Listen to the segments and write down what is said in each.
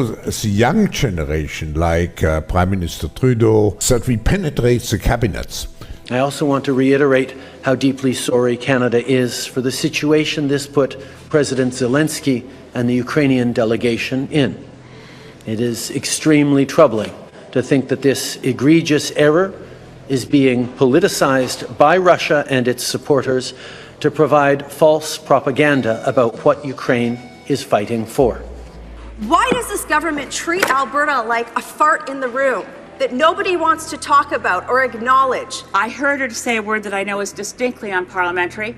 for the young generation, like Prime Minister Trudeau, that we penetrate the cabinets. I also want to reiterate how deeply sorry Canada is for the situation this put President Zelensky and the Ukrainian delegation in. It is extremely troubling to think that this egregious error is being politicized by Russia and its supporters to provide false propaganda about what Ukraine is fighting for. Why does this government treat Alberta like a fart in the room that nobody wants to talk about or acknowledge? I heard her say a word that I know is distinctly unparliamentary,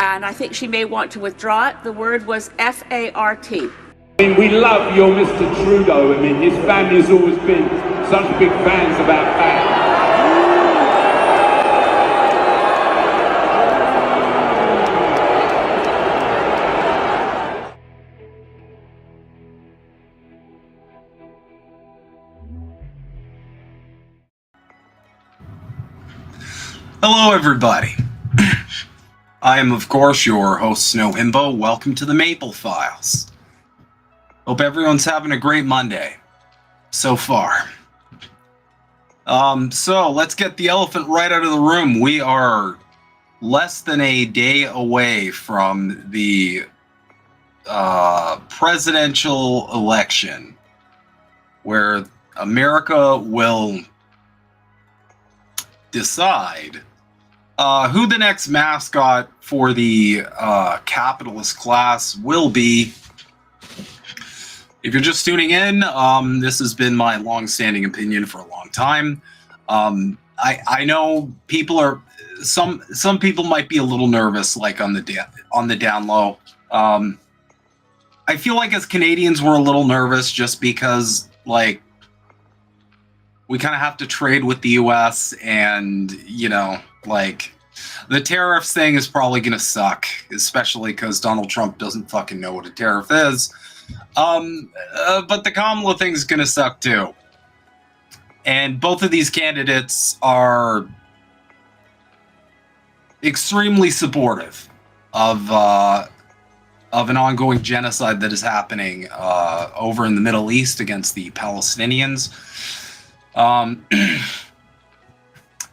and I think she may want to withdraw it. The word was F-A-R-T. I mean, we love your Mr. Trudeau. I mean, his family's always been such big fans about that. Hello, everybody. I am, of course, your host, Snow Himbo. Welcome to the Maple Files. Hope everyone's having a great Monday so far. So let's get the elephant right out of the room. We are less than a day away from the presidential election, where America will decide who the next mascot for the capitalist class will be. If you're just tuning in, this has been my long-standing opinion for a long time. I know people are some people might be a little nervous, like on the down low. I feel like as Canadians we're a little nervous just because, like, we kind of have to trade with the US, and, you know, like, the tariffs thing is probably going to suck, especially because Donald Trump doesn't fucking know what a tariff is. But the Kamala thing is going to suck too. And both of these candidates are extremely supportive of an ongoing genocide that is happening over in the Middle East against the Palestinians.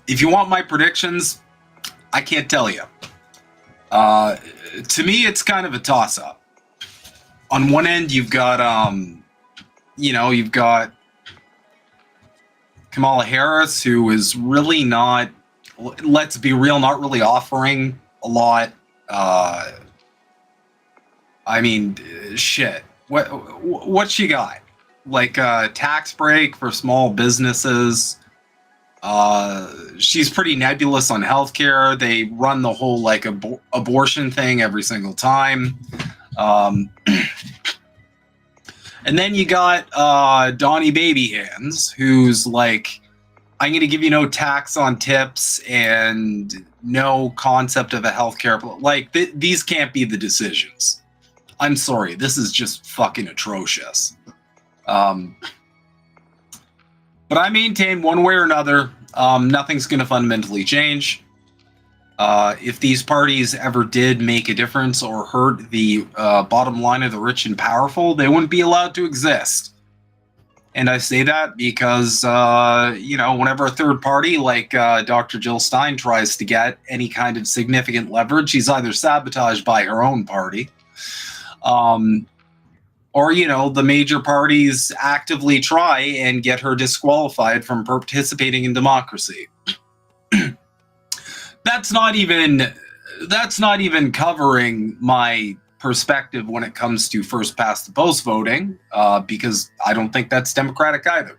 If you want my predictions, I can't tell you. To me, it's kind of a toss-up. On one end, you've got, you've got Kamala Harris, who is really not, let's be real, not really offering a lot. I mean, shit. What she got? Like a tax break for small businesses. She's pretty nebulous on healthcare. They run the whole like abortion thing every single time. And then you got Donnie Baby Hands, who's like, I'm going to give you no tax on tips and no concept of a healthcare. Like, these can't be the decisions. I'm sorry. This is just fucking atrocious. But I maintain one way or another, nothing's going to fundamentally change. If these parties ever did make a difference or hurt the bottom line of the rich and powerful, they wouldn't be allowed to exist. And I say that because, whenever a third party like Dr. Jill Stein tries to get any kind of significant leverage, she's either sabotaged by her own party, or, the major parties actively try and get her disqualified from participating in democracy. That's not even covering my perspective when it comes to first past the post voting, because I don't think that's democratic either.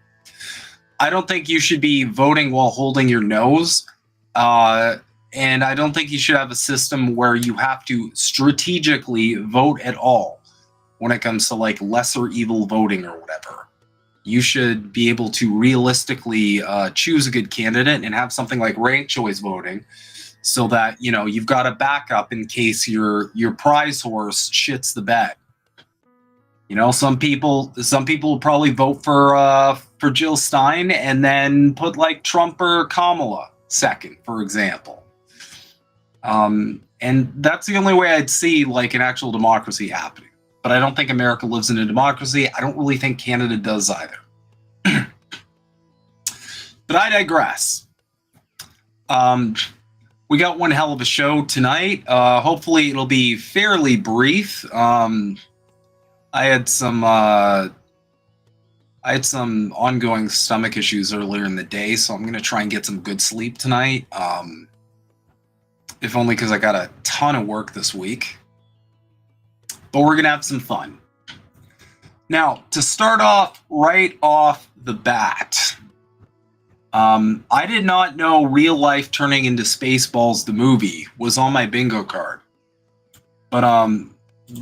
I don't think you should be voting while holding your nose, and I don't think you should have a system where you have to strategically vote at all when it comes to like lesser evil voting or whatever. You should be able to realistically choose a good candidate and have something like ranked choice voting, so that, you've got a backup in case your prize horse shits the bed. Some people will probably vote for Jill Stein and then put like Trump or Kamala second, for example. And that's the only way I'd see like an actual democracy happening. but I don't think America lives in a democracy. I don't really think Canada does either. But I digress. We got one hell of a show tonight. Hopefully it'll be fairly brief. I had some ongoing stomach issues earlier in the day, so I'm going to try and get some good sleep tonight. If only because I got a ton of work this week. But we're going to have some fun. Now, to start off right off the bat, I did not know Real Life Turning into Spaceballs the movie was on my bingo card. But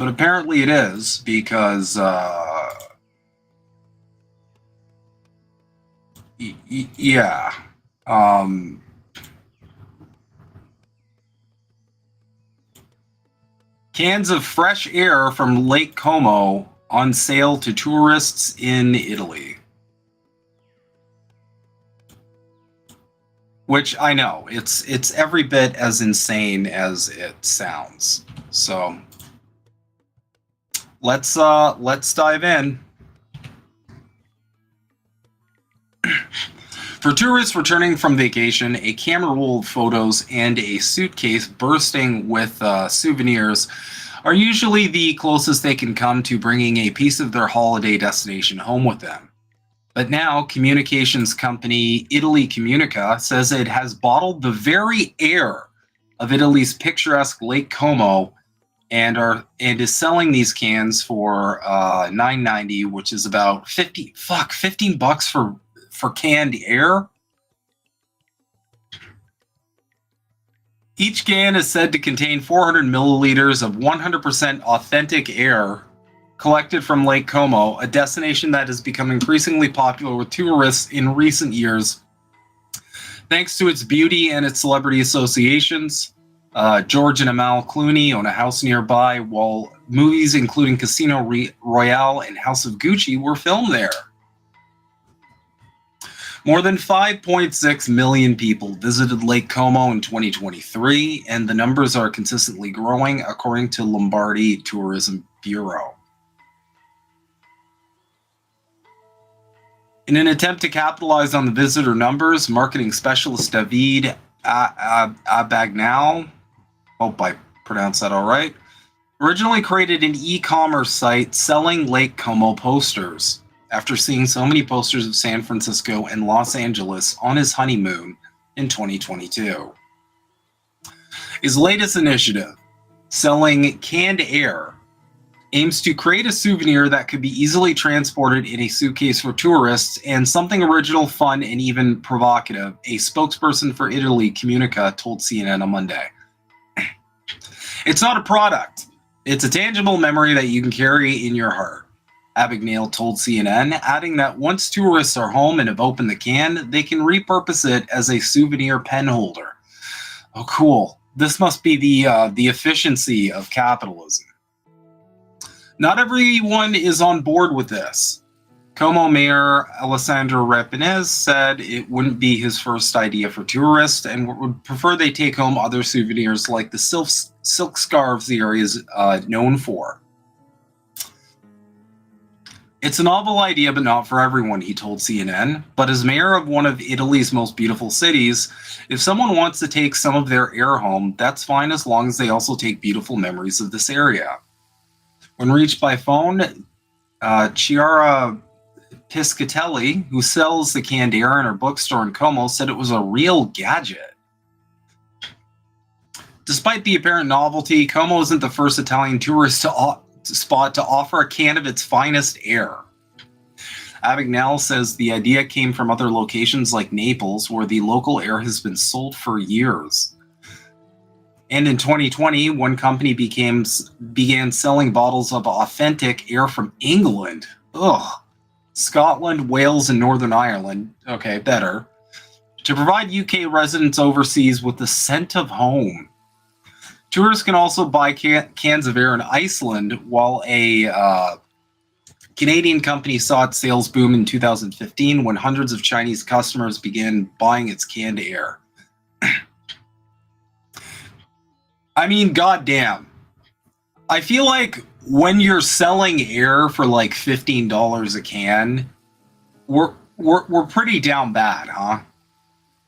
apparently it is, because yeah. Cans of fresh air from Lake Como on sale to tourists in Italy. Which I know, it's every bit as insane as it sounds. So let's dive in. For tourists returning from vacation, a camera roll of photos and a suitcase bursting with souvenirs are usually the closest they can come to bringing a piece of their holiday destination home with them. But now, communications company Italy Comunica says it has bottled the very air of Italy's picturesque Lake Como and is selling these cans for $9.90, which is about $15 for canned air. Each can is said to contain 400 milliliters of 100% authentic air collected from Lake Como, a destination that has become increasingly popular with tourists in recent years, thanks to its beauty and its celebrity associations. George and Amal Clooney own a house nearby, while movies including Casino Royale and House of Gucci were filmed there. More than 5.6 million people visited Lake Como in 2023, and the numbers are consistently growing, according to Lombardy Tourism Bureau. In an attempt to capitalize on the visitor numbers, marketing specialist David Abagnale, hope I pronounced that all right, originally created an e-commerce site selling Lake Como posters after seeing so many posters of San Francisco and Los Angeles on his honeymoon in 2022. His latest initiative, selling canned air, aims to create a souvenir that could be easily transported in a suitcase for tourists, and something original, fun, and even provocative, a spokesperson for Italy Comunica told CNN on Monday. It's not a product. It's a tangible memory that you can carry in your heart, Abagnale told CNN, adding that once tourists are home and have opened the can, they can repurpose it as a souvenir pen holder. Oh, cool. This must be the efficiency of capitalism. Not everyone is on board with this. Como Mayor Alessandro Rapinez said it wouldn't be his first idea for tourists and would prefer they take home other souvenirs like the silk scarves the area is known for. It's a novel idea, but not for everyone, he told CNN. But as mayor of one of Italy's most beautiful cities, if someone wants to take some of their air home, that's fine as long as they also take beautiful memories of this area. When reached by phone, Chiara Piscatelli, who sells the canned air in her bookstore in Como, said it was a real gadget. Despite the apparent novelty, Como isn't the first Italian tourist spot to offer a can of its finest air. Abagnale says the idea came from other locations like Naples, where the local air has been sold for years. And in 2020, one company began selling bottles of authentic air from England, Scotland, Wales, and Northern Ireland, okay, better, to provide UK residents overseas with the scent of home. Tourists can also buy cans of air in Iceland, while a Canadian company saw its sales boom in 2015 when hundreds of Chinese customers began buying its canned air. I mean, goddamn. I feel like when you're selling air for like $15 a can, we're pretty down bad, huh?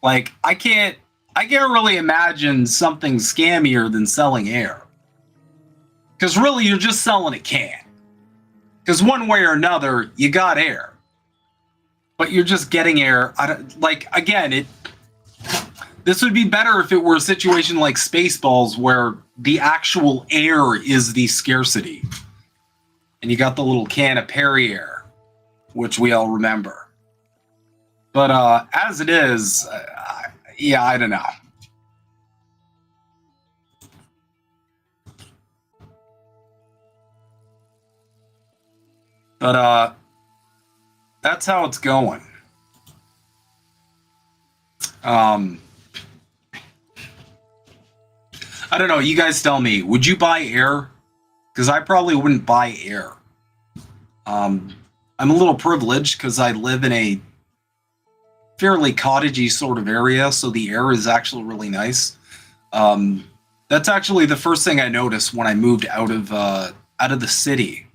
Like I can't really imagine something scammier than selling air. Because really, you're just selling a can. Because one way or another, you got air. But you're just getting air. This would be better if it were a situation like Spaceballs where the actual air is the scarcity. And you got the little can of Perrier, which we all remember. But as it is, yeah, I don't know. But that's how it's going. I don't know. You guys tell me. Would you buy air? Because I probably wouldn't buy air. I'm a little privileged because I live in a fairly cottagey sort of area, so the air is actually really nice. That's actually the first thing I noticed when I moved out of the city.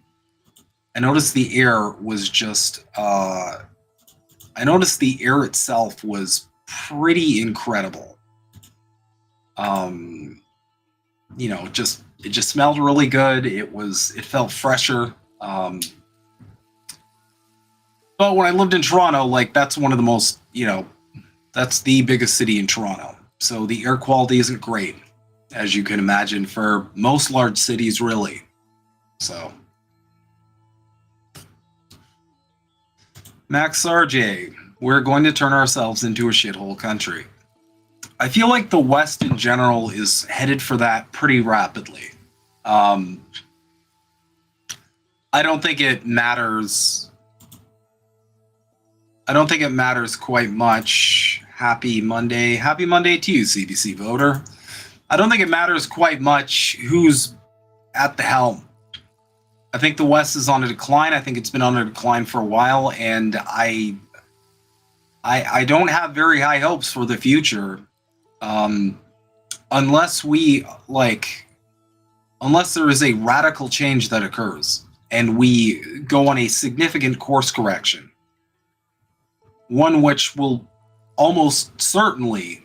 I noticed the air was just. I noticed the air itself was pretty incredible. You know, it just smelled really good. It felt fresher. But when I lived in Toronto, like that's one of the most, that's the biggest city in Toronto. So the air quality isn't great, as you can imagine, for most large cities, really. So. Max Sarjay, we're going to turn ourselves into a shithole country. I feel like the West in general is headed for that pretty rapidly. I don't think it matters. I don't think it matters quite much. Happy Monday. Happy Monday to you, CBC voter. I don't think it matters quite much who's at the helm. I think the West is on a decline. I think it's been on a decline for a while, and I don't have very high hopes for the future, unless there is a radical change that occurs and we go on a significant course correction, one which will almost certainly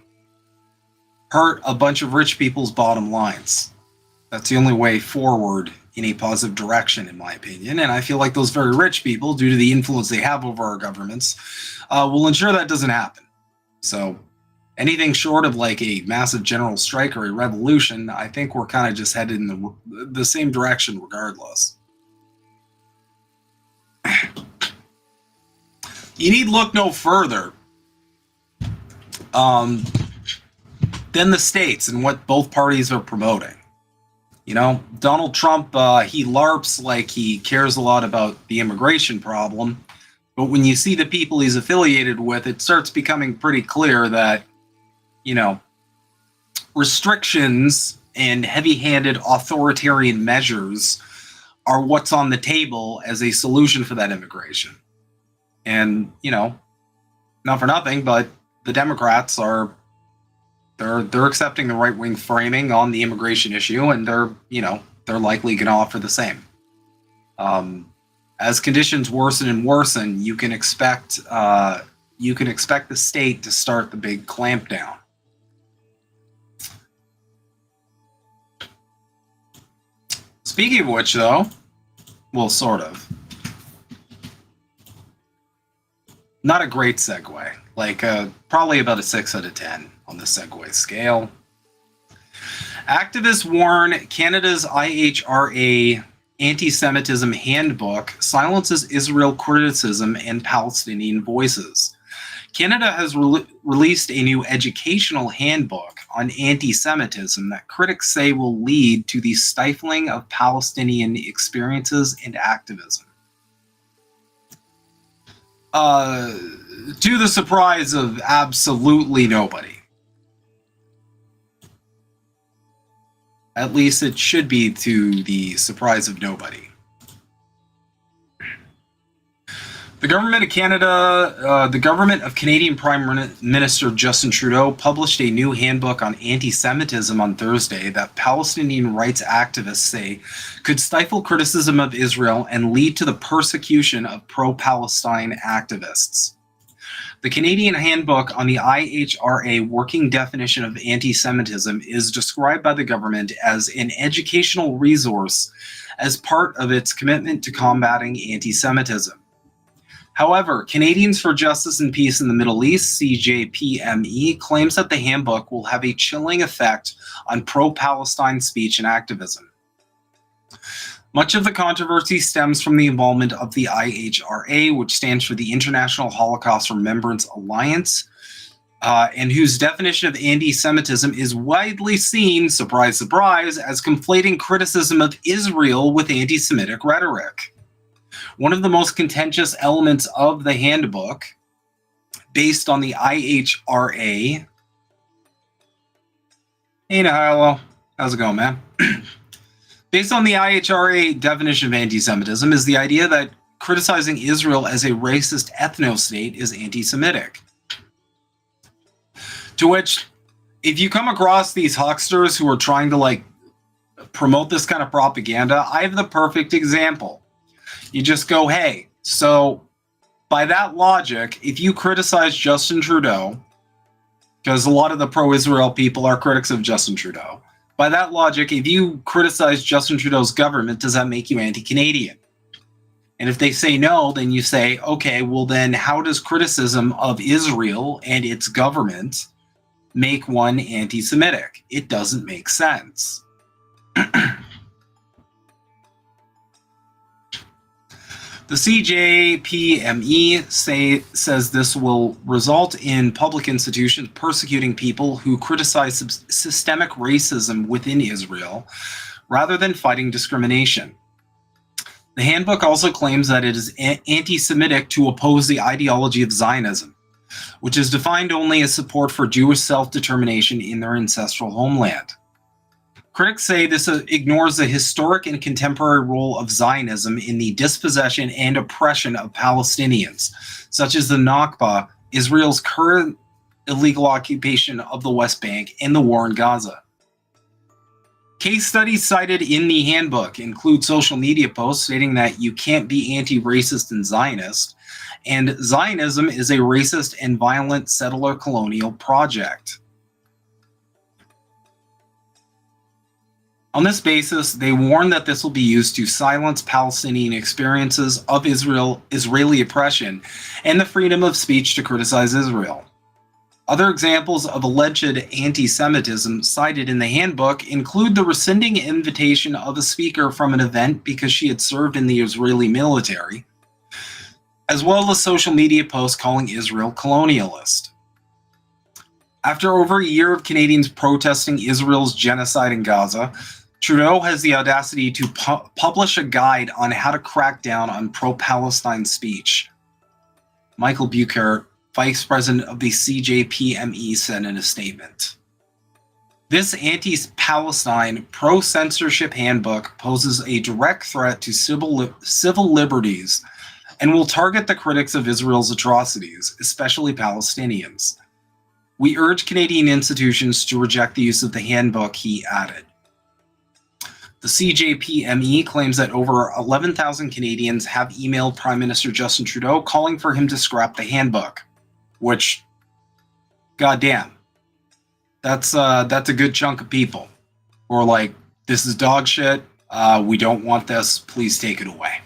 hurt a bunch of rich people's bottom lines. That's the only way forward in a positive direction, in my opinion. And I feel like those very rich people, due to the influence they have over our governments, will ensure that doesn't happen. So anything short of like a massive general strike or a revolution, I think we're kind of just headed in the same direction regardless. You need look no further than the states and what both parties are promoting. Donald Trump, he LARPs like he cares a lot about the immigration problem. But when you see the people he's affiliated with, it starts becoming pretty clear that, restrictions and heavy-handed authoritarian measures are what's on the table as a solution for that immigration. And, not for nothing, but the Democrats are They're accepting the right-wing framing on the immigration issue, and they're likely going to offer the same. As conditions worsen and worsen, you can expect the state to start the big clampdown. Speaking of which, though, well, sort of. Not a great segue. Like probably about a 6 out of 10 on the segue scale. Activists warn Canada's IHRA antisemitism handbook silences Israel criticism and Palestinian voices. Canada has released a new educational handbook on anti-Semitism that critics say will lead to the stifling of Palestinian experiences and activism. To the surprise of absolutely nobody. At least it should be to the surprise of nobody. The government of Canada, the government of Canadian Prime Minister Justin Trudeau published a new handbook on anti-Semitism on Thursday that Palestinian rights activists say could stifle criticism of Israel and lead to the persecution of pro-Palestine activists. The Canadian Handbook on the IHRA working definition of anti-Semitism is described by the government as an educational resource as part of its commitment to combating anti-Semitism. However, Canadians for Justice and Peace in the Middle East, CJPME, claims that the handbook will have a chilling effect on pro-Palestine speech and activism. Much of the controversy stems from the involvement of the IHRA, which stands for the International Holocaust Remembrance Alliance, and whose definition of anti-Semitism is widely seen, surprise, surprise, as conflating criticism of Israel with anti-Semitic rhetoric. One of the most contentious elements of the handbook, based on the IHRA. Hey, Nahilo. How's it going, man? Based on the IHRA definition of anti-Semitism is the idea that criticizing Israel as a racist ethno-state is anti-Semitic. To which, if you come across these hucksters who are trying to promote this kind of propaganda, I have the perfect example. You just go, hey, so by that logic, if you criticize Justin Trudeau, because a lot of the pro-Israel people are critics of Justin Trudeau, by that logic, if you criticize Justin Trudeau's government, does that make you anti-Canadian? And if they say no, then you say, okay, well then how does criticism of Israel and its government make one anti-Semitic? It doesn't make sense. The CJPME says this will result in public institutions persecuting people who criticize systemic racism within Israel rather than fighting discrimination. The handbook also claims that it is anti-Semitic to oppose the ideology of Zionism, which is defined only as support for Jewish self-determination in their ancestral homeland. Critics say this ignores the historic and contemporary role of Zionism in the dispossession and oppression of Palestinians, such as the Nakba, Israel's current illegal occupation of the West Bank, and the war in Gaza. Case studies cited in the handbook include social media posts stating that you can't be anti-racist and Zionist, and Zionism is a racist and violent settler colonial project. On this basis, they warn that this will be used to silence Palestinian experiences of Israeli oppression and the freedom of speech to criticize Israel. Other examples of alleged anti-Semitism cited in the handbook include the rescinding invitation of a speaker from an event because she had served in the Israeli military, as well as social media posts calling Israel colonialist. After over a year of Canadians protesting Israel's genocide in Gaza, Trudeau has the audacity to publish a guide on how to crack down on pro-Palestine speech. Michael Bucher, Vice President of the CJPME, said in a statement. This anti-Palestine, pro-censorship handbook poses a direct threat to civil liberties and will target the critics of Israel's atrocities, especially Palestinians. We urge Canadian institutions to reject the use of the handbook, he added. The CJPME claims that over 11,000 Canadians have emailed Prime Minister Justin Trudeau calling for him to scrap the handbook, which, goddamn, that's a good chunk of people who are like, this is dog shit, we don't want this, please take it away.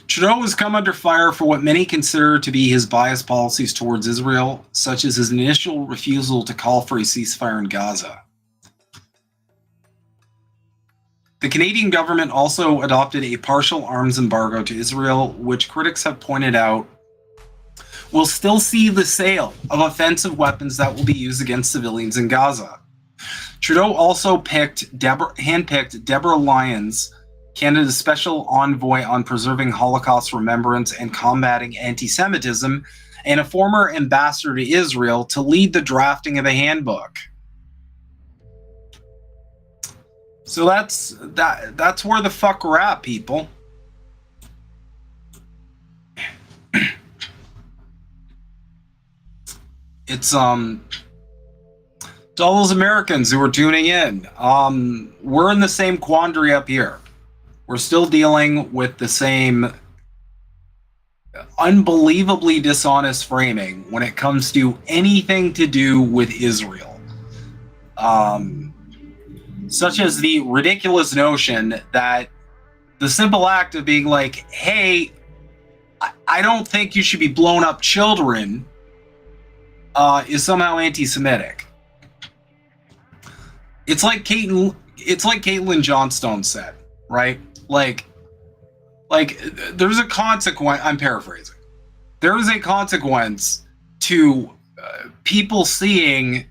Trudeau has come under fire for what many consider to be his biased policies towards Israel, such as his initial refusal to call for a ceasefire in Gaza. The Canadian government also adopted a partial arms embargo to Israel, which critics have pointed out will still see the sale of offensive weapons that will be used against civilians in Gaza. Trudeau also handpicked Deborah Lyons, Canada's special envoy on preserving Holocaust remembrance and combating anti-Semitism, and a former ambassador to Israel to lead the drafting of the handbook. So that's where the fuck we're at, people. it's to all those Americans who are tuning in, we're in the same quandary up here. We're still dealing with the same unbelievably dishonest framing when it comes to anything to do with Israel. Such as the ridiculous notion that the simple act of being like, hey, I don't think you should be blowing up children is somehow anti-Semitic. It's like Caitlin Johnstone said, right? Like there's a consequence. I'm paraphrasing. There is a consequence to people seeing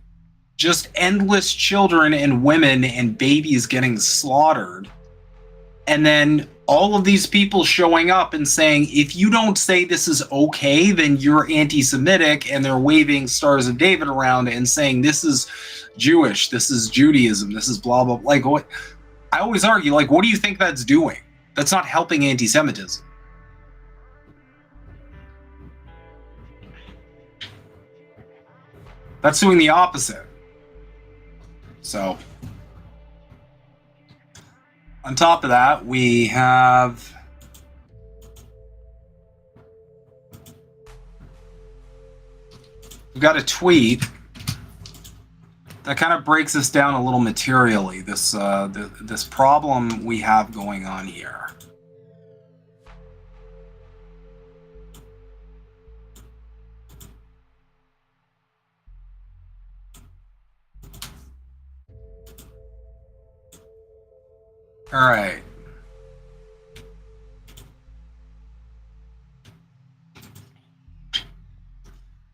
just endless children and women and babies getting slaughtered, and then all of these people showing up and saying, if you don't say this is okay, then you're anti-Semitic, and they're waving Stars of David around and saying this is Jewish, this is Judaism, this is blah blah. Like, what? I always argue, like, what do you think that's doing? That's not helping anti-Semitism. That's doing the opposite. So, on top of that, we've got a tweet that kind of breaks this down a little materially, this this problem we have going on here. All right.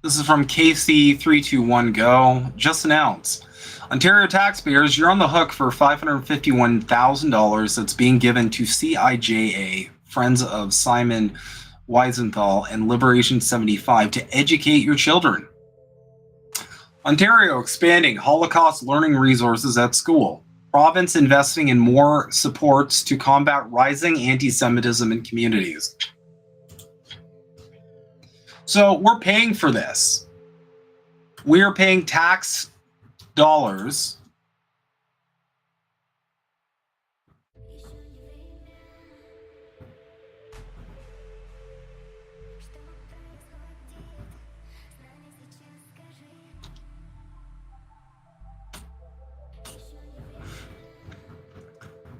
This is from KC321Go. Just announced. Ontario taxpayers, you're on the hook for $551,000 that's being given to CIJA, Friends of Simon Wiesenthal, and Liberation 75 to educate your children. Ontario expanding Holocaust learning resources at school. Province investing in more supports to combat rising anti-Semitism in communities. So we're paying for this. We are paying tax dollars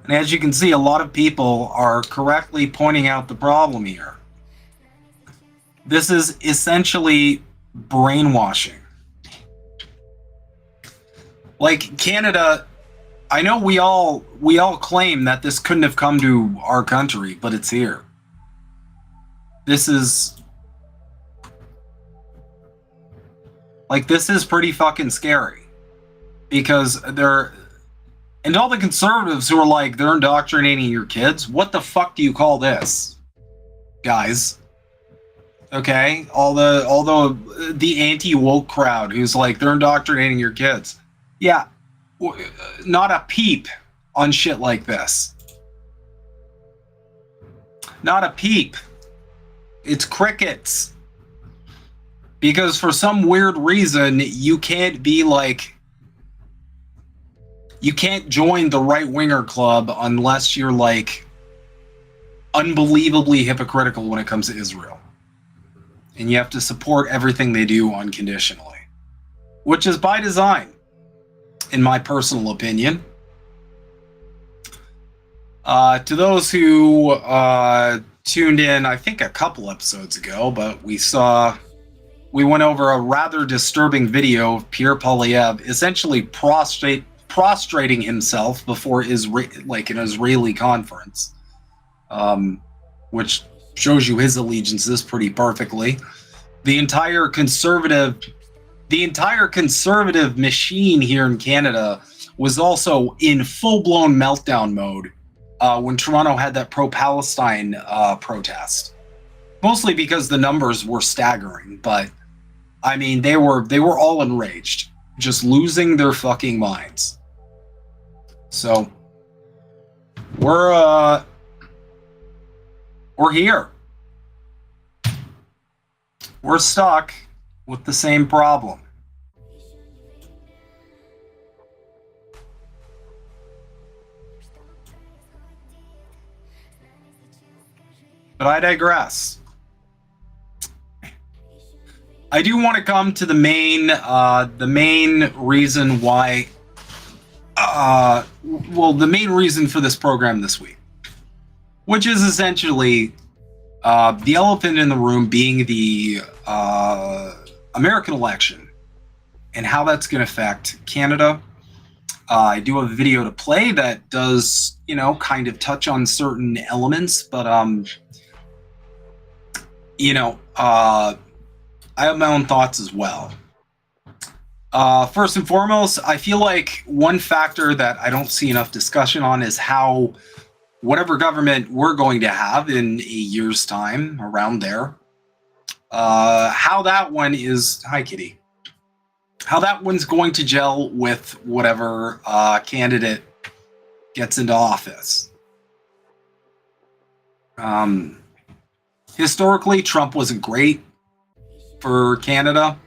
and as you can see, a lot of people are correctly pointing out the problem here. This is essentially brainwashing. Like Canada, I know we all claim that this couldn't have come to our country, but it's here. This is pretty fucking scary, because and all the conservatives who are like, they're indoctrinating your kids. What the fuck do you call this, guys? Okay, all the anti-woke crowd who's like, they're indoctrinating your kids. Yeah, not a peep on shit like this. Not a peep. It's crickets. Because for some weird reason, you can't join the right-winger club unless you're like unbelievably hypocritical when it comes to Israel. And you have to support everything they do unconditionally, which is by design, in my personal opinion. To those who tuned in, I think a couple episodes ago, but we went over a rather disturbing video of Pierre Poilievre essentially prostrating himself before an Israeli conference, which shows you his allegiances pretty perfectly. The entire conservative machine here in Canada was also in full-blown meltdown mode when Toronto had that pro-Palestine protest. Mostly because the numbers were staggering, but I mean they were all enraged, just losing their fucking minds. So we're here. We're stuck with the same problem. But I digress. I do want to come to the main reason why, the main reason for this program this week, which is essentially the elephant in the room being the American election and how that's going to affect Canada. I do have a video to play that does, kind of touch on certain elements, but I have my own thoughts as well. First and foremost, I feel like one factor that I don't see enough discussion on is how whatever government we're going to have in a year's time, around there, how that one is, hi Kitty, how that one's going to gel with whatever candidate gets into office. Historically, Trump wasn't great for Canada.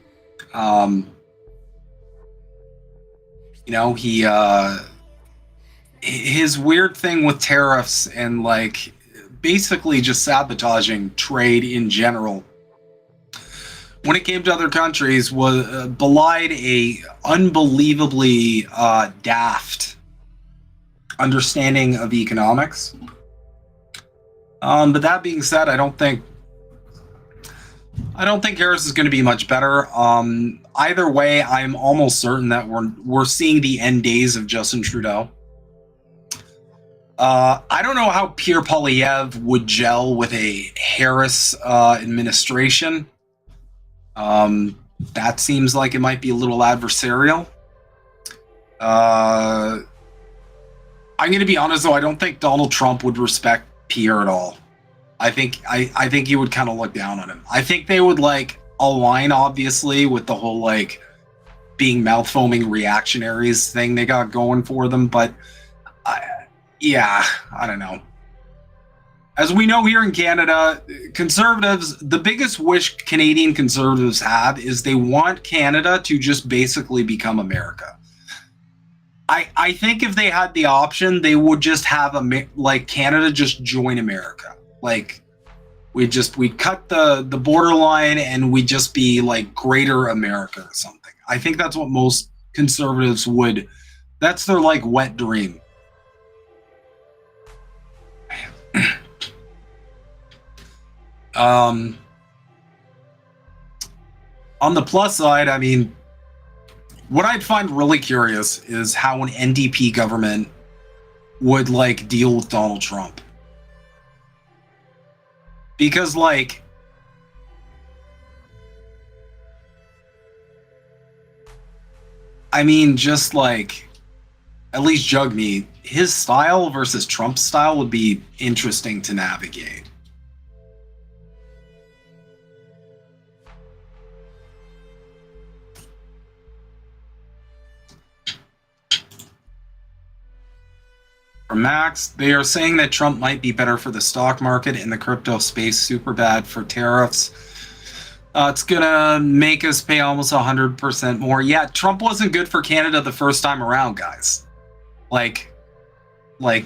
His weird thing with tariffs and basically just sabotaging trade in general when it came to other countries was belied a unbelievably daft understanding of economics. But that being said, I don't think Harris is going to be much better. Either way, I'm almost certain that we're seeing the end days of Justin Trudeau. I don't know how Pierre Poilievre would gel with a Harris administration. That seems like it might be a little adversarial. I'm going to be honest, though. I don't think Donald Trump would respect Pierre at all. I think he would kind of look down on him. I think they would align, obviously, with the whole being mouth foaming reactionaries thing they got going for them. But I don't know. As we know here in Canada, conservatives, the biggest wish Canadian conservatives have is they want Canada to just basically become America. I think if they had the option, they would just have Canada just join America. We'd cut the borderline and we'd just be greater America or something. I think that's what most conservatives would, that's their wet dream. On the plus side, I mean, what I'd find really curious is how an NDP government would deal with Donald Trump. Because at least jug me, his style versus Trump's style would be interesting to navigate. For Max, they are saying that Trump might be better for the stock market and the crypto space, super bad for tariffs. It's gonna make us pay almost 100% more. Yeah, Trump wasn't good for Canada the first time around, guys.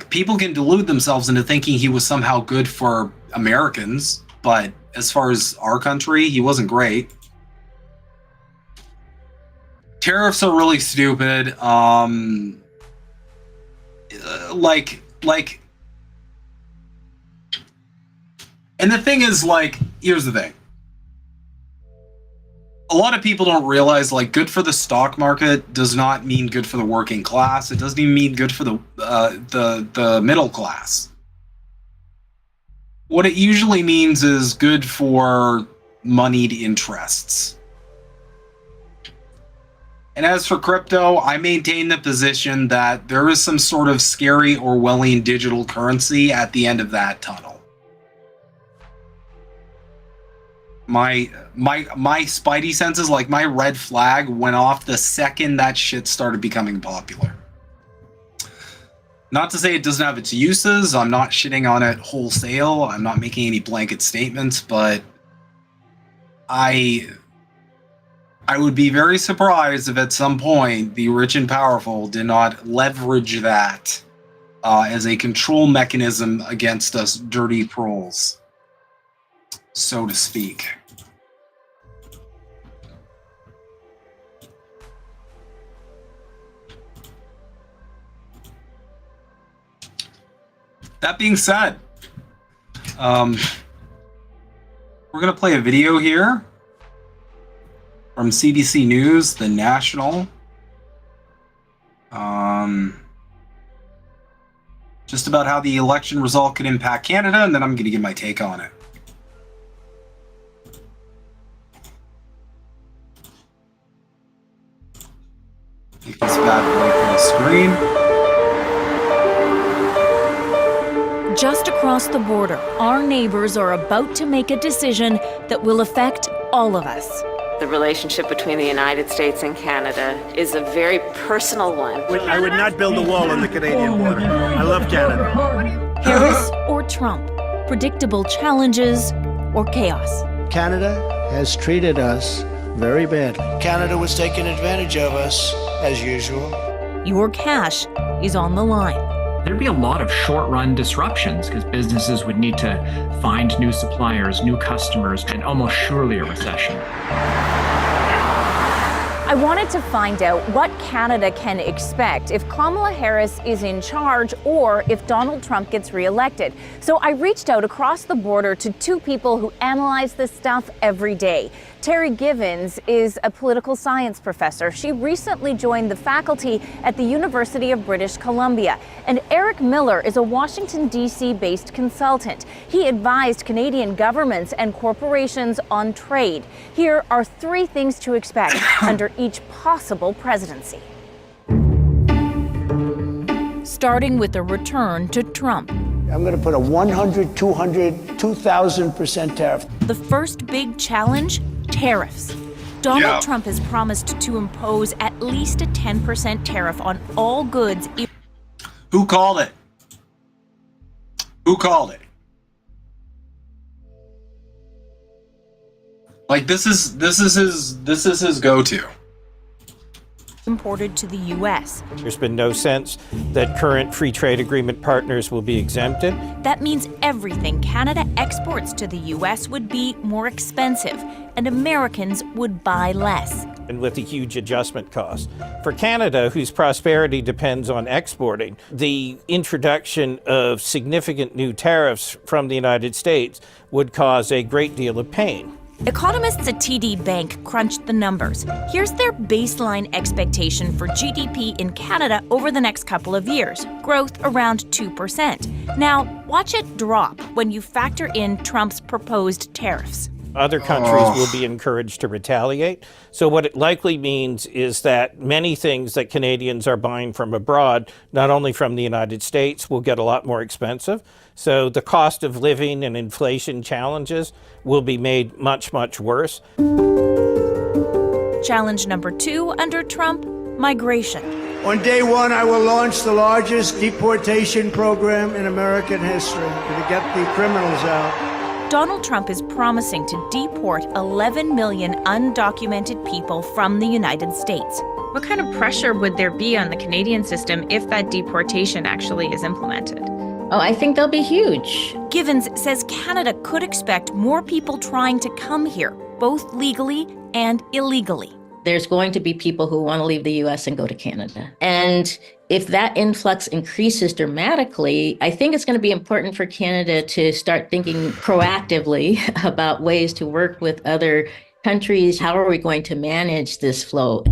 People can delude themselves into thinking he was somehow good for Americans, but as far as our country, he wasn't great. Tariffs are really stupid. And the thing is, here's the thing. A lot of people don't realize, good for the stock market does not mean good for the working class. It doesn't even mean good for the middle class. What it usually means is good for moneyed interests. And as for crypto, I maintain the position that there is some sort of scary Orwellian digital currency at the end of that tunnel. My spidey senses, my red flag went off the second that shit started becoming popular. Not to say it doesn't have its uses. I'm not shitting on it wholesale. I'm not making any blanket statements, but I would be very surprised if at some point the rich and powerful did not leverage that as a control mechanism against us dirty proles. so to speak. That being said, we're going to play a video here from CBC News, the National. Just about how the election result could impact Canada, and then I'm going to give my take on it. Take this bad boy from the screen. Just across the border, our neighbors are about to make a decision that will affect all of us. The relationship between the United States and Canada is a very personal one. I would not build a wall on the Canadian border. I love Canada. Harris or Trump? Predictable challenges or chaos? Canada has treated us very badly. Canada was taking advantage of us, as usual. Your cash is on the line. There'd be a lot of short-run disruptions because businesses would need to find new suppliers, new customers, and almost surely a recession. I wanted to find out what Canada can expect if Kamala Harris is in charge or if Donald Trump gets reelected. So I reached out across the border to two people who analyze this stuff every day. Terry Givens is a political science professor. She recently joined the faculty at the University of British Columbia. And Eric Miller is a Washington, D.C. based consultant. He advised Canadian governments and corporations on trade. Here are three things to expect under each possible presidency. Starting with a return to Trump. I'm going to put a 100, 200, 2,000% tariff. The first big challenge? Tariffs. Donald Trump has promised to impose at least a 10% tariff on all goods. Who called it? Who called it? Like this is his go-to. Imported to the U.S. There's been no sense that current free trade agreement partners will be exempted. That means everything Canada exports to the U.S. would be more expensive, and Americans would buy less. And with a huge adjustment cost. For Canada, whose prosperity depends on exporting, the introduction of significant new tariffs from the United States would cause a great deal of pain. Economists at TD Bank crunched the numbers. Here's their baseline expectation for GDP in Canada over the next couple of years, growth around 2%. Now, watch it drop when you factor in Trump's proposed tariffs. Other countries will be encouraged to retaliate. So what it likely means is that many things that Canadians are buying from abroad, not only from the United States, will get a lot more expensive. So the cost of living and inflation challenges will be made much, much worse. Challenge number 2 under Trump, migration. On day one, I will launch the largest deportation program in American history to get the criminals out. Donald Trump is promising to deport 11 million undocumented people from the United States. What kind of pressure would there be on the Canadian system if that deportation actually is implemented? Oh, I think they'll be huge. Givens says Canada could expect more people trying to come here, both legally and illegally. There's going to be people who want to leave the U.S. and go to Canada. And if that influx increases dramatically, I think it's going to be important for Canada to start thinking proactively about ways to work with other countries. How are we going to manage this flow?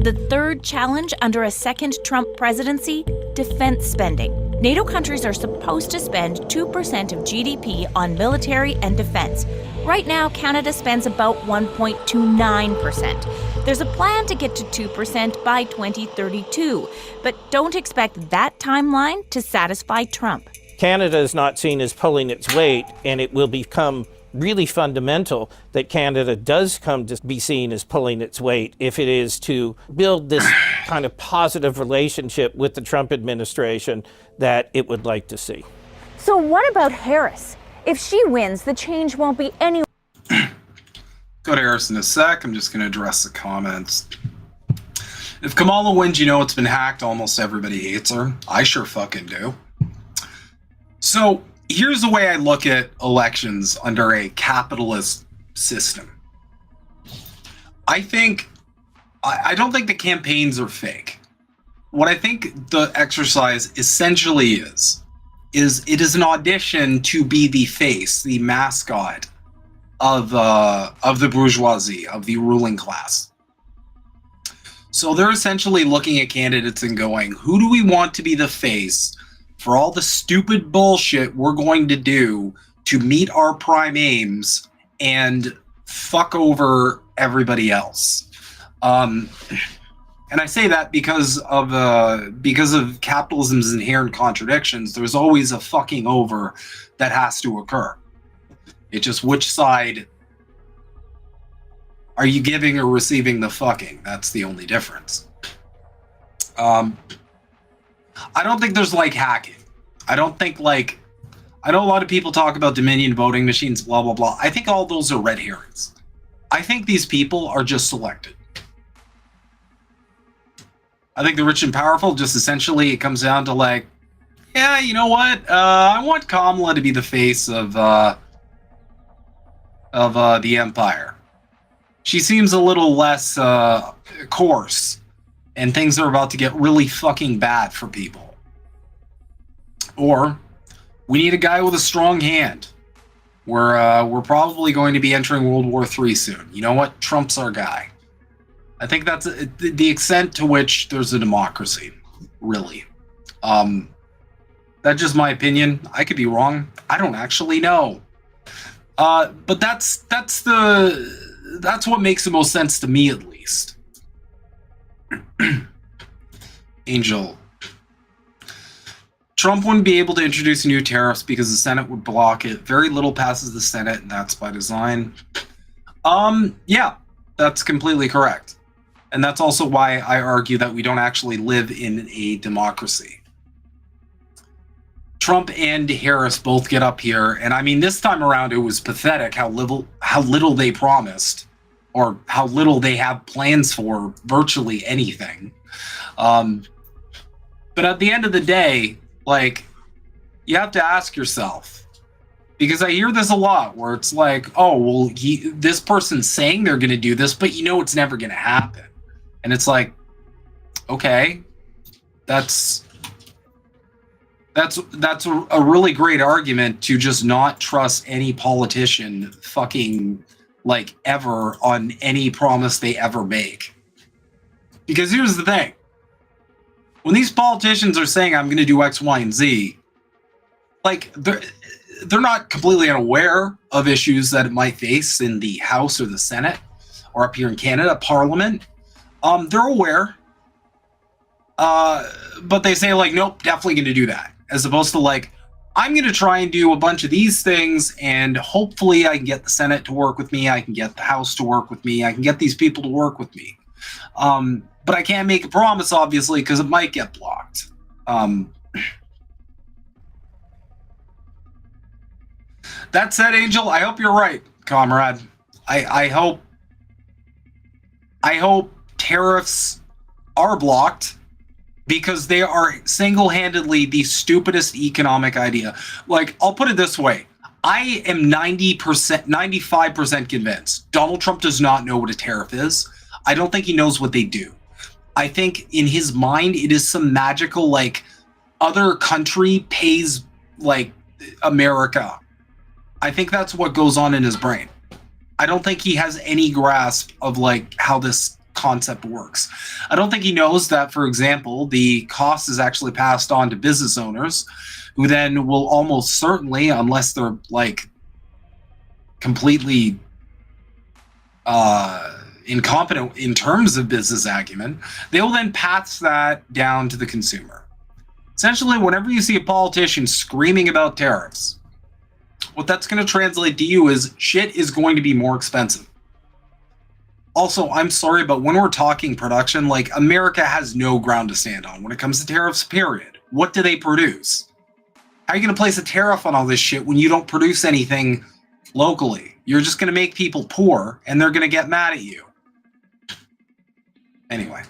The third challenge under a second Trump presidency, defense spending. NATO countries are supposed to spend 2% of GDP on military and defense. Right now, Canada spends about 1.29%. There's a plan to get to 2% by 2032, but don't expect that timeline to satisfy Trump. Canada is not seen as pulling its weight, and it will become really fundamental that Canada does come to be seen as pulling its weight if it is to build this kind of positive relationship with the Trump administration that it would like to see. So what about Harris? If she wins, the change won't be any. Go to Harris in a sec. I'm just going to address the comments. If Kamala wins, you know it's been hacked. Almost everybody hates her. I sure fucking do. So here's the way I look at elections under a capitalist system. I don't think the campaigns are fake. What I think the exercise essentially is it is an audition to be the face, the mascot of the bourgeoisie, of the ruling class. So they're essentially looking at candidates and going, who do we want to be the face for all the stupid bullshit we're going to do to meet our prime aims and fuck over everybody else? And I say that because of capitalism's inherent contradictions. There's always a fucking over that has to occur. It's just which side are you giving or receiving the fucking? That's the only difference. I don't think there's like hacking. I know a lot of people talk about Dominion voting machines, blah, blah, blah. I think all those are red herrings. I think these people are just selected. I think the rich and powerful, just essentially it comes down to like, yeah, you know what? I want Kamala to be the face of the empire. She seems a little less coarse, and things are about to get really fucking bad for people. Or we need a guy with a strong hand. We're probably going to be entering World War III soon. You know what? Trump's our guy. I think that's the extent to which there's a democracy, really. That's just my opinion. I could be wrong. I don't actually know. But that's what makes the most sense to me, at least. Angel. Trump wouldn't be able to introduce new tariffs because the Senate would block it. Very little passes the Senate, and that's by design. Yeah, that's completely correct. And that's also why I argue that we don't actually live in a democracy. Trump and Harris both get up here, and I mean, this time around it was pathetic how little they promised, or how little they have plans for virtually anything. But at the end of the day, like, you have to ask yourself, because I hear this a lot where it's like, oh, well, this person's saying they're going to do this, but you know it's never going to happen. And it's like, okay, that's a really great argument to just not trust any politician fucking like ever on any promise they ever make. Because here's the thing. When these politicians are saying I'm going to do X, Y, and Z, like they're not completely unaware of issues that it might face in the House or the Senate or up here in Canada, Parliament. They're aware. But they say like, nope, definitely going to do that. As opposed to like, I'm going to try and do a bunch of these things and hopefully I can get the Senate to work with me. I can get the House to work with me. I can get these people to work with me. But I can't make a promise, obviously, because it might get blocked. That said, Angel, I hope you're right, comrade. I hope tariffs are blocked because they are single-handedly the stupidest economic idea. Like, I'll put it this way. I am 95% convinced Donald Trump does not know what a tariff is. I don't think he knows what they do. I think in his mind, it is some magical, like, other country pays, like, America. I think that's what goes on in his brain. I don't think he has any grasp of, like, how this concept works. I don't think he knows that, for example, the cost is actually passed on to business owners who then will almost certainly, unless they're, like, completely incompetent in terms of business acumen, they will then pass that down to the consumer. Essentially, whenever you see a politician screaming about tariffs, what that's going to translate to you is shit is going to be more expensive. Also, I'm sorry, but when we're talking production, like, America has no ground to stand on when it comes to tariffs, period. What do they produce? How are you going to place a tariff on all this shit when you don't produce anything locally? You're just going to make people poor, and they're going to get mad at you. Anyway.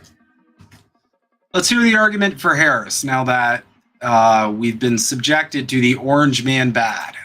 Let's hear the argument for Harris now that we've been subjected to the orange man bad.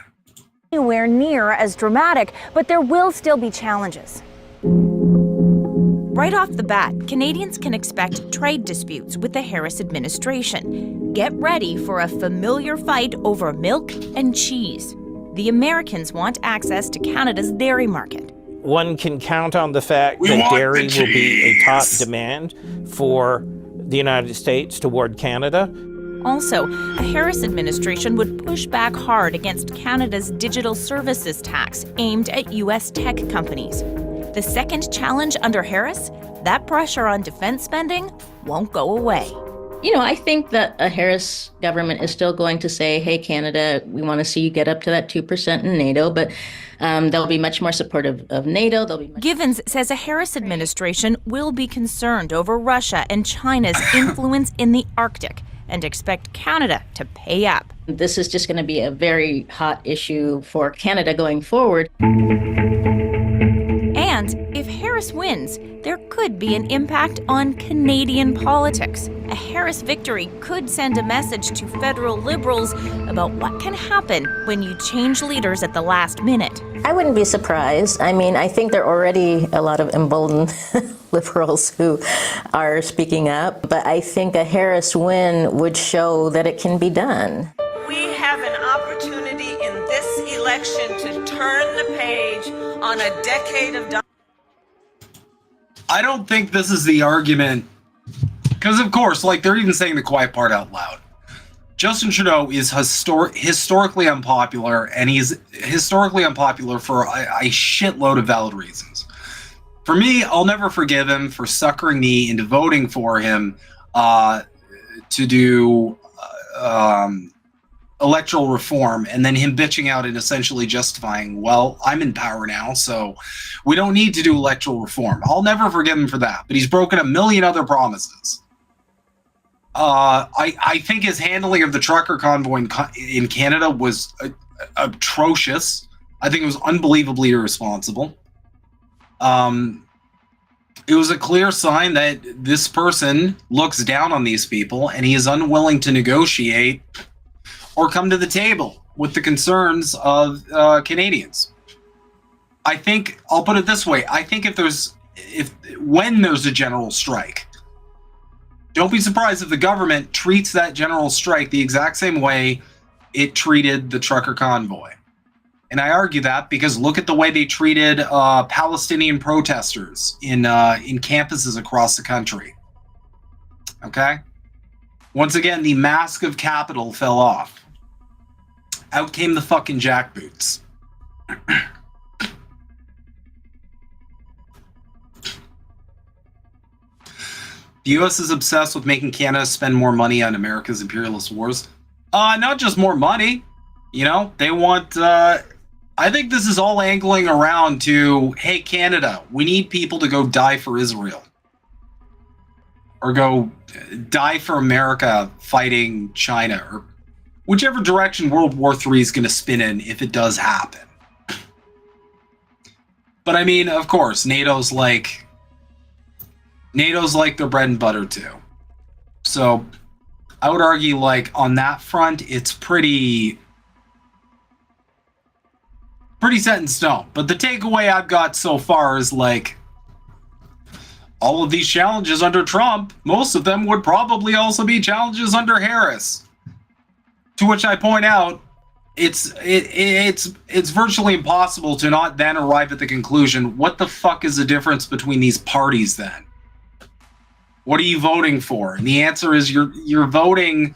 Anywhere near as dramatic, but there will still be challenges. Right off the bat, Canadians can expect trade disputes with the Harris administration. Get ready for a familiar fight over milk and cheese. The Americans want access to Canada's dairy market. One can count on the fact that dairy will be a top demand for the United States toward Canada. Also, the Harris administration would push back hard against Canada's digital services tax aimed at U.S. tech companies. The second challenge under Harris, that pressure on defense spending won't go away. You know, I think that a Harris government is still going to say, hey, Canada, we want to see you get up to that 2% in NATO, but they'll be much more supportive of NATO. Givens says a Harris administration will be concerned over Russia and China's influence in the Arctic and expect Canada to pay up. This is just going to be a very hot issue for Canada going forward. And if Harris wins, there could be an impact on Canadian politics. A Harris victory could send a message to federal Liberals about what can happen when you change leaders at the last minute. I wouldn't be surprised. I mean, I think there are already a lot of emboldened Liberals who are speaking up, but I think a Harris win would show that it can be done. We have an opportunity in this election to turn the page on a decade of... I don't think this is the argument, because of course, like they're even saying the quiet part out loud. Justin Trudeau is historically unpopular, and he's historically unpopular for a shitload of valid reasons. For me, I'll never forgive him for suckering me into voting for him to do electoral reform, and then him bitching out and essentially justifying, well, I'm in power now, so we don't need to do electoral reform. I'll never forgive him for that, but he's broken a million other promises. I think his handling of the trucker convoy in Canada was atrocious. I think it was unbelievably irresponsible. It was a clear sign that this person looks down on these people, and he is unwilling to negotiate or come to the table with the concerns of Canadians. I think, I'll put it this way, I think when there's a general strike, don't be surprised if the government treats that general strike the exact same way it treated the trucker convoy. And I argue that because look at the way they treated Palestinian protesters in campuses across the country. Okay? Once again, the mask of capital fell off. Out came the fucking jackboots. The U.S. is obsessed with making Canada spend more money on America's imperialist wars. Not just more money. You know, they want... I think this is all angling around to, hey, Canada, we need people to go die for Israel. Or go die for America fighting China. Or whichever direction World War III is going to spin in if it does happen. But I mean, of course, NATO's like their bread and butter too. So I would argue like on that front, it's pretty set in stone. But the takeaway I've got so far is like all of these challenges under Trump, most of them would probably also be challenges under Harris. To which I point out, it's virtually impossible to not then arrive at the conclusion, what the fuck is the difference between these parties then? What are you voting for? And the answer is you're voting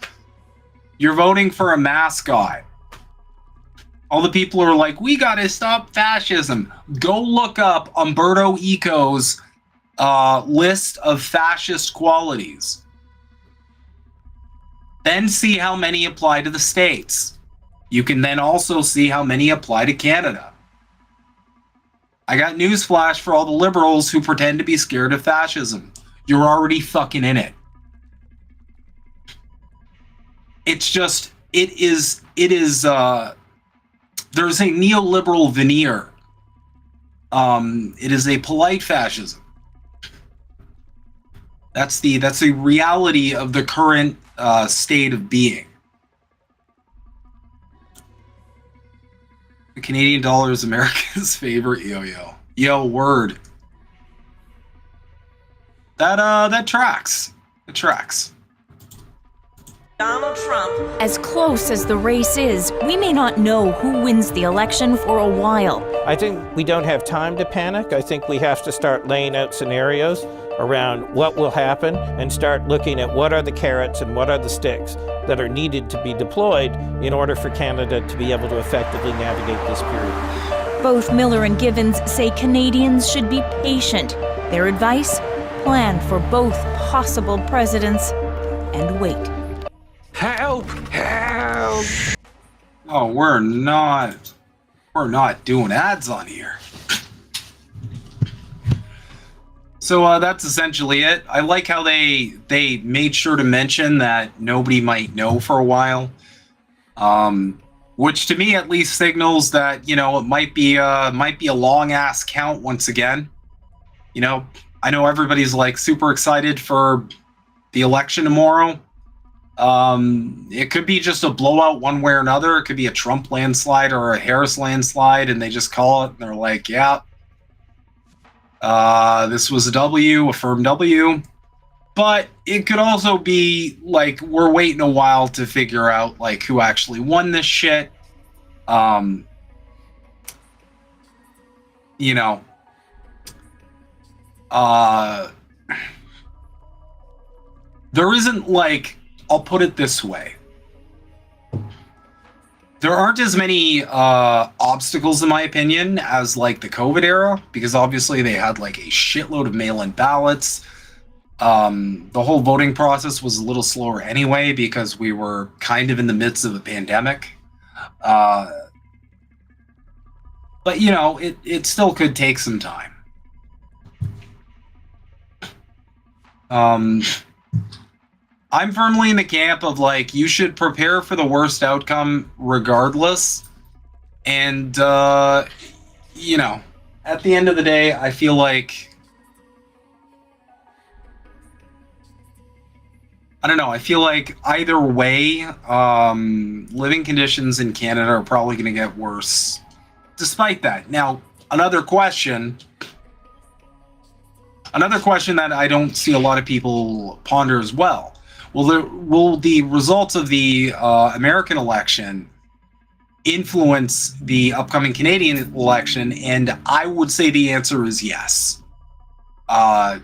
for a mascot. All the people are like, we gotta stop fascism. Go look up Umberto Eco's list of fascist qualities. Then see how many apply to the States. You can then also see how many apply to Canada. I got newsflash for all the liberals who pretend to be scared of fascism. You're already fucking in it. It's just, there's a neoliberal veneer. It is a polite fascism. That's the reality of the current state of being. The Canadian dollar is America's favorite yo-yo. Yo, word. That tracks. It tracks. Donald Trump. As close as the race is, we may not know who wins the election for a while. I think we don't have time to panic. I think we have to start laying out scenarios around what will happen and start looking at what are the carrots and what are the sticks that are needed to be deployed in order for Canada to be able to effectively navigate this period. Both Miller and Givens say Canadians should be patient. Their advice? Plan for both possible presidents and wait. Help! Help! Oh, we're not doing ads on here. So that's essentially it. I like how they made sure to mention that nobody might know for a while, which to me at least signals that, you know, it might be a long ass count once again. You know, I know everybody's like super excited for the election tomorrow. It could be just a blowout one way or another. It could be a Trump landslide or a Harris landslide, and they just call it and they're like, yeah, this was a W, a firm W. But it could also be like we're waiting a while to figure out like who actually won this shit. You know, there isn't like, I'll put it this way. There aren't as many obstacles, in my opinion, as like the COVID era, because obviously they had like a shitload of mail-in ballots. The whole voting process was a little slower anyway, because we were kind of in the midst of a pandemic. But, you know, it still could take some time. I'm firmly in the camp of like, you should prepare for the worst outcome regardless. And, you know, at the end of the day, I feel like, I don't know, I feel like either way, living conditions in Canada are probably going to get worse despite that. Now, another question that I don't see a lot of people ponder as well. Will the results of the American election influence the upcoming Canadian election? And I would say the answer is yes. I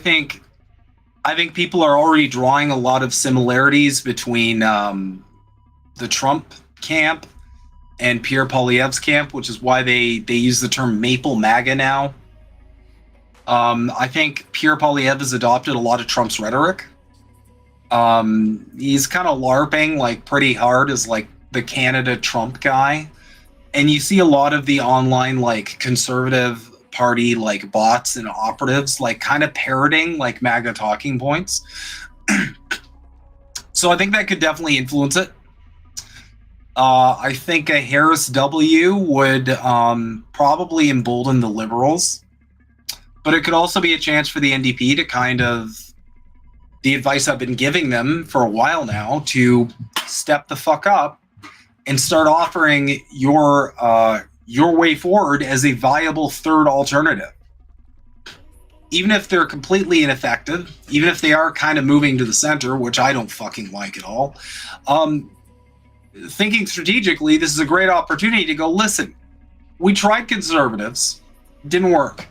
think people are already drawing a lot of similarities between the Trump camp and Pierre Poilievre's camp, which is why they use the term Maple MAGA now. I think Pierre Poilievre has adopted a lot of Trump's rhetoric. He's kind of LARPing like pretty hard as like the Canada Trump guy. And you see a lot of the online like conservative party like bots and operatives like kind of parroting like MAGA talking points. So I think that could definitely influence it. I think a Harris W would probably embolden the Liberals. But it could also be a chance for the NDP to kind of, the advice I've been giving them for a while now, to step the fuck up and start offering your way forward as a viable third alternative. Even if they're completely ineffective, even if they are kind of moving to the center, which I don't fucking like at all, thinking strategically, this is a great opportunity to go, listen, we tried conservatives, didn't work.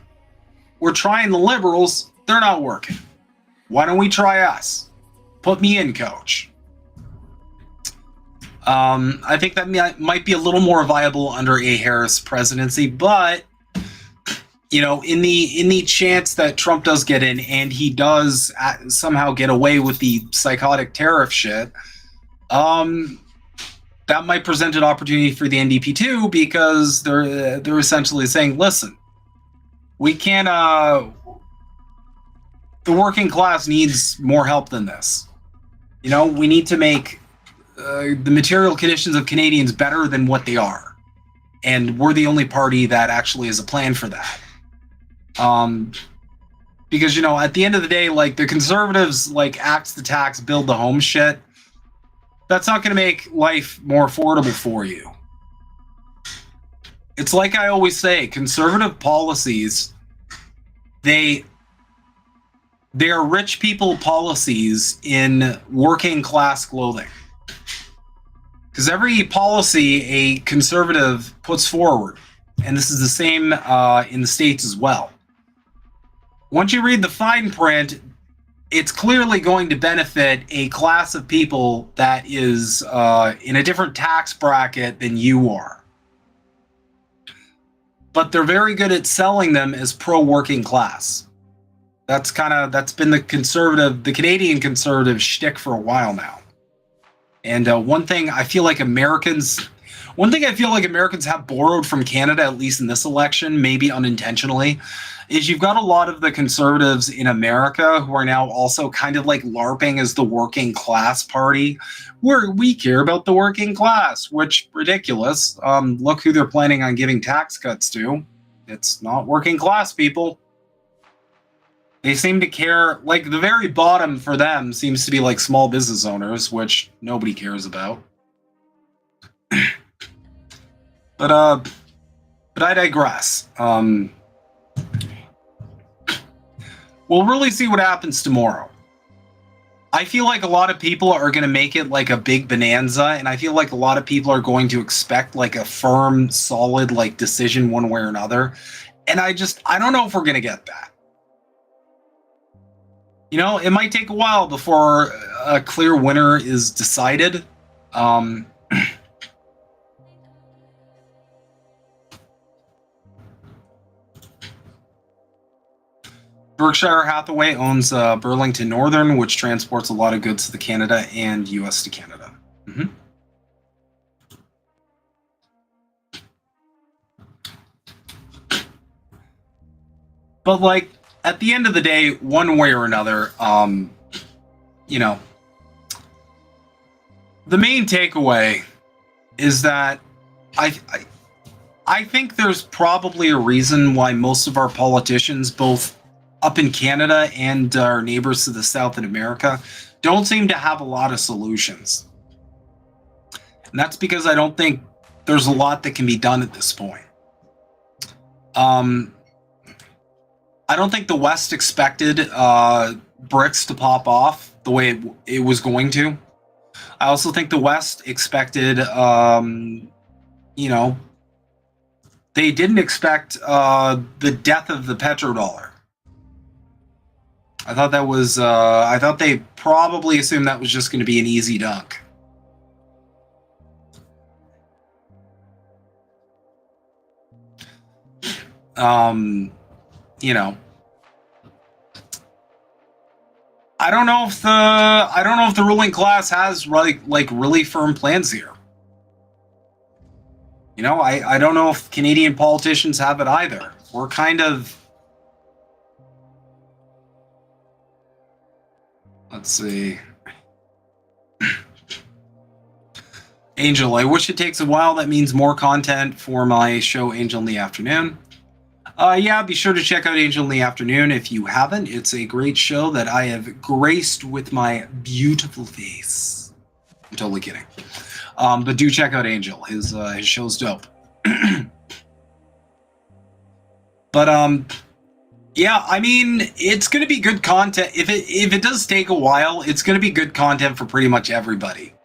We're trying the Liberals, they're not working. Why don't we try us? Put me in, coach. I think that might be a little more viable under a Harris presidency, but you know, in the chance that Trump does get in and he does somehow get away with the psychotic tariff shit, that might present an opportunity for the NDP too, because they're essentially saying, listen, we can't, the working class needs more help than this. You know, we need to make the material conditions of Canadians better than what they are. And we're the only party that actually has a plan for that. Because, you know, at the end of the day, like the Conservatives, like axe the tax, build the home shit. that's not going to make life more affordable for you. It's like I always say, conservative policies, they are rich people policies in working class clothing. Because every policy a conservative puts forward, and this is the same in the States as well, once you read the fine print, it's clearly going to benefit a class of people that is in a different tax bracket than you are. But they're very good at selling them as pro-working class. That's been the Canadian conservative shtick for a while now. And one thing I feel like Americans have borrowed from Canada, at least in this election, maybe unintentionally, is you've got a lot of the conservatives in America who are now also kind of like LARPing as the working class party, where we care about the working class, which ridiculous. Look who they're planning on giving tax cuts to. It's not working class people. They seem to care, like the very bottom for them seems to be like small business owners, which nobody cares about. But I digress. We'll really see what happens tomorrow. I feel like a lot of people are going to make it like a big bonanza, and I feel like a lot of people are going to expect like a firm, solid like decision one way or another. And I don't know if we're going to get that. You know, it might take a while before a clear winner is decided. Berkshire Hathaway owns Burlington Northern, which transports a lot of goods to Canada and US to Canada. Mm-hmm. But like, at the end of the day, one way or another, you know, the main takeaway is that I think there's probably a reason why most of our politicians, both up in Canada and our neighbors to the south in America, don't seem to have a lot of solutions. And that's because I don't think there's a lot that can be done at this point. I don't think the West expected BRICS to pop off the way it was going to. I also think the West expected, you know, they didn't expect the death of the petrodollar. I thought that was, I thought they probably assumed that was just going to be an easy dunk. You know, I don't know if the ruling class has really firm plans here. You know, I don't know if Canadian politicians have it either. We're kind of, let's see. Angel, I wish it takes a while. That means more content for my show, Angel in the Afternoon. Yeah, be sure to check out Angel in the Afternoon if you haven't. It's a great show that I have graced with my beautiful face. I'm totally kidding. But do check out Angel. His show's dope. But yeah, I mean, it's going to be good content. If it does take a while, it's going to be good content for pretty much everybody.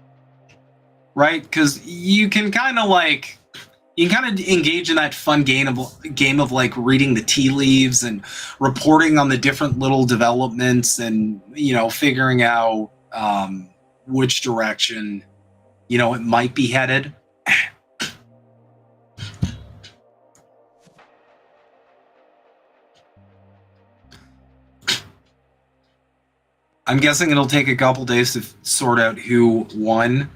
Right? Because you can kind of like, you can kind of engage in that fun game of like reading the tea leaves and reporting on the different little developments and, you know, figuring out which direction, you know, it might be headed. I'm guessing it'll take a couple days to sort out who won.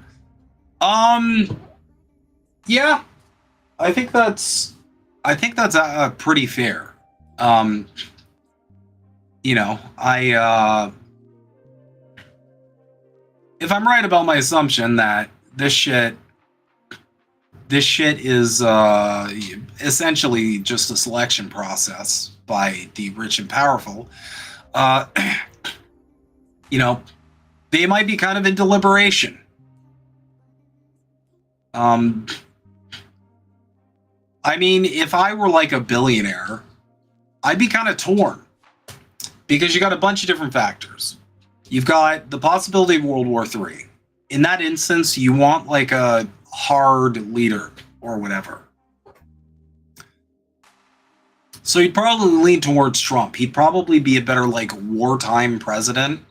Yeah, I think that's pretty fair. You know, if I'm right about my assumption that this shit is essentially just a selection process by the rich and powerful, you know, they might be kind of in deliberation. I mean, if I were like a billionaire, I'd be kind of torn because you got a bunch of different factors. You've got the possibility of World War III. In that instance, you want like a hard leader or whatever. So you'd probably lean towards Trump. He'd probably be a better like wartime president.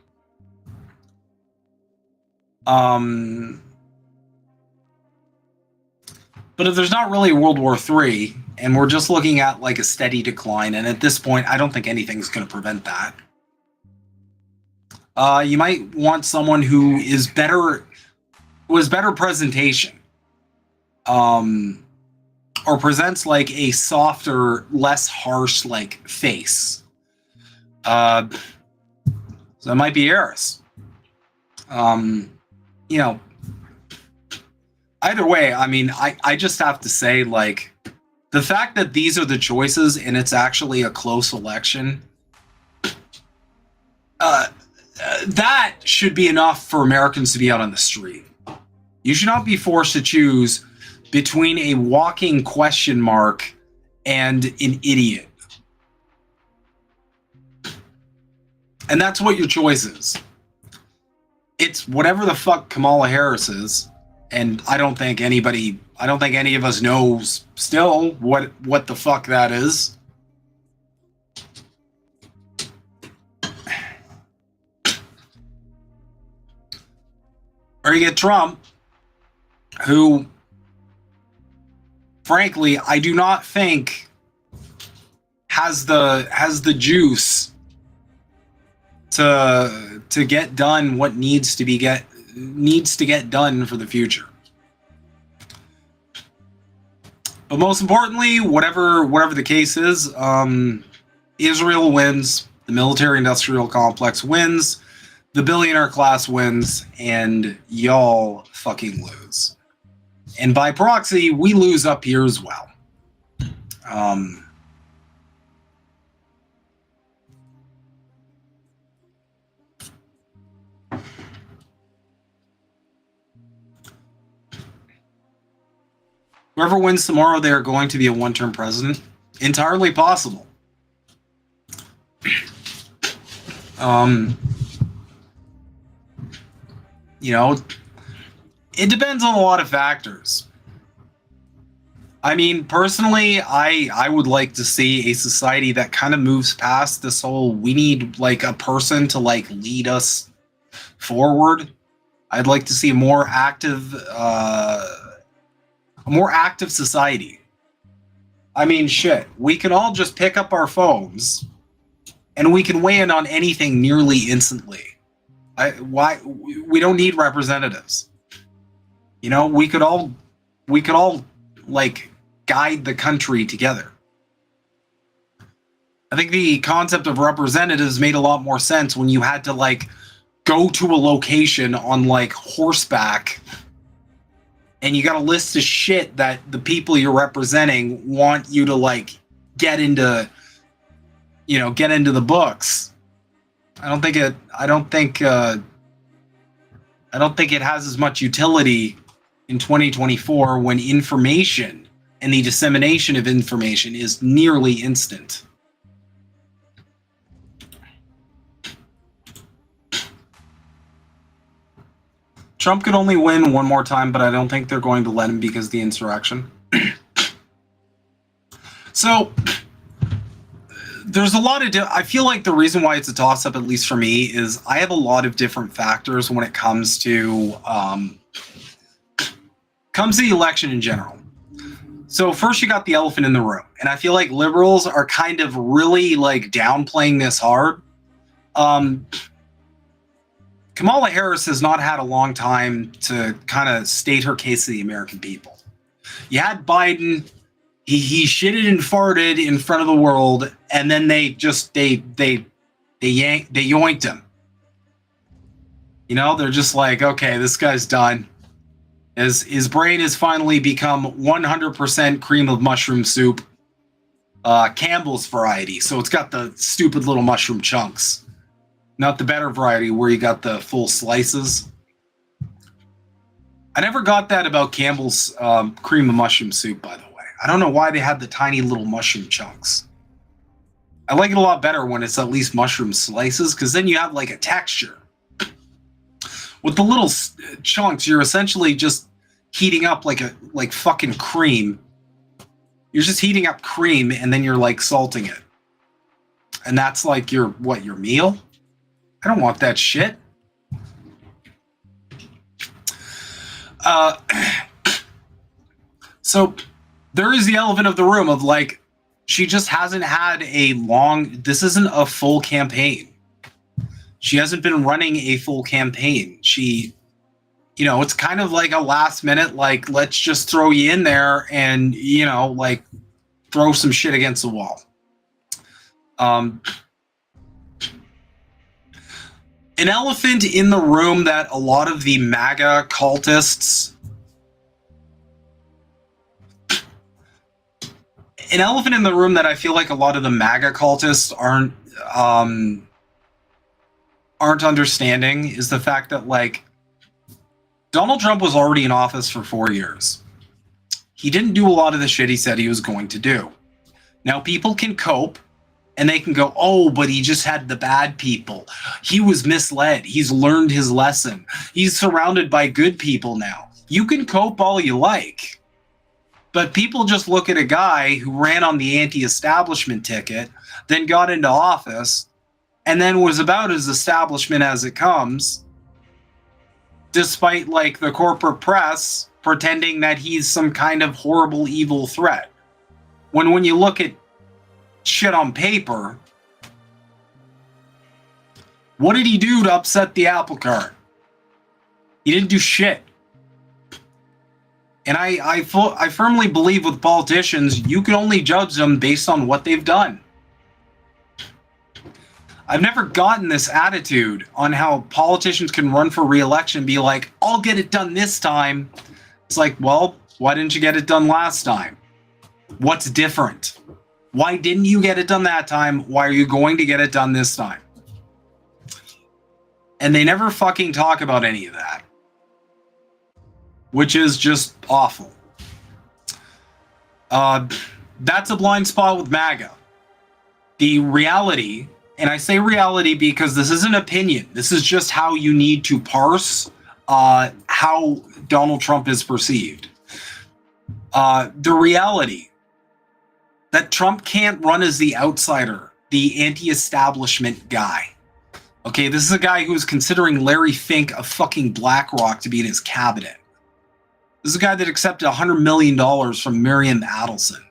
But if there's not really World War III, and we're just looking at like a steady decline, and at this point, I don't think anything's going to prevent that. You might want someone who has better presentation, or presents like a softer, less harsh like face. So that might be Harris. You know. Either way, I mean, I just have to say, like, the fact that these are the choices and it's actually a close election, that should be enough for Americans to be out on the street. You should not be forced to choose between a walking question mark and an idiot. And that's what your choice is. It's whatever the fuck Kamala Harris is. And I don't think any of us knows still what the fuck that is. Or you get Trump, who, frankly, I do not think has the juice to get done what needs to get done for the future. But most importantly, whatever the case is, Israel wins, the military-industrial complex wins, the billionaire class wins, and y'all fucking lose. And by proxy, we lose up here as well. Whoever wins tomorrow, they are going to be a one-term president. Entirely possible. You know, it depends on a lot of factors. I mean, personally, I would like to see a society that kind of moves past this whole, we need like a person to like lead us forward. I'd like to see a more active society. I mean, shit, we can all just pick up our phones and we can weigh in on anything nearly instantly. Why we don't need representatives? You know, we could all like guide the country together. I think the concept of representatives made a lot more sense when you had to like go to a location on like horseback and you got a list of shit that the people you're representing want you to like get into the books. I don't think it has as much utility in 2024 when information and the dissemination of information is nearly instant. Trump could only win one more time, but I don't think they're going to let him because of the insurrection. So there's a lot of I feel like the reason why it's a toss-up, at least for me, is I have a lot of different factors when it comes to the election in general. So first you got the elephant in the room, and I feel like liberals are kind of really like downplaying this hard. Kamala Harris has not had a long time to kind of state her case to the American people. You had Biden, he shitted and farted in front of the world, and then they yoinked him. You know, they're just like, okay, this guy's done. His brain has finally become 100% cream of mushroom soup, Campbell's variety. So it's got the stupid little mushroom chunks. Not the better variety where you got the full slices. I never got that about Campbell's cream of mushroom soup, by the way. I don't know why they had the tiny little mushroom chunks. I like it a lot better when it's at least mushroom slices, because then you have like a texture. With the little chunks, you're essentially just heating up like fucking cream. You're just heating up cream and then you're like salting it. And that's like your meal? I don't want that shit. So there is the elephant of the room of like, she just hasn't had this isn't a full campaign. She hasn't been running a full campaign. It's kind of like a last minute, like, let's just throw you in there and, like throw some shit against the wall. An elephant in the room that a lot of the MAGA cultists, an elephant in the room that I feel like a lot of the MAGA cultists aren't understanding is the fact that, like, Donald Trump was already in office for 4 years. He didn't do a lot of the shit he said he was going to do. Now, people can cope and they can go, oh, but he just had the bad people. He was misled. He's learned his lesson. He's surrounded by good people now. You can cope all you like. But people just look at a guy who ran on the anti-establishment ticket, then got into office, and then was about as establishment as it comes, despite like the corporate press pretending that he's some kind of horrible, evil threat. When you look at shit on paper, what did he do to upset the apple cart? He didn't do shit. And I firmly believe with politicians, you can only judge them based on what they've done. I've never gotten this attitude on how politicians can run for re-election and be like, I'll get it done this time. It's like, well, why didn't you get it done last time? What's different? Why didn't you get it done that time? Why are you going to get it done this time? And they never fucking talk about any of that, which is just awful. That's a blind spot with MAGA. The reality, and I say reality because this is an opinion. This is just how you need to parse how Donald Trump is perceived. The reality that Trump can't run as the outsider, the anti-establishment guy. Okay, this is a guy who is considering Larry Fink of fucking BlackRock to be in his cabinet. This is a guy that accepted $100 million from Miriam Adelson.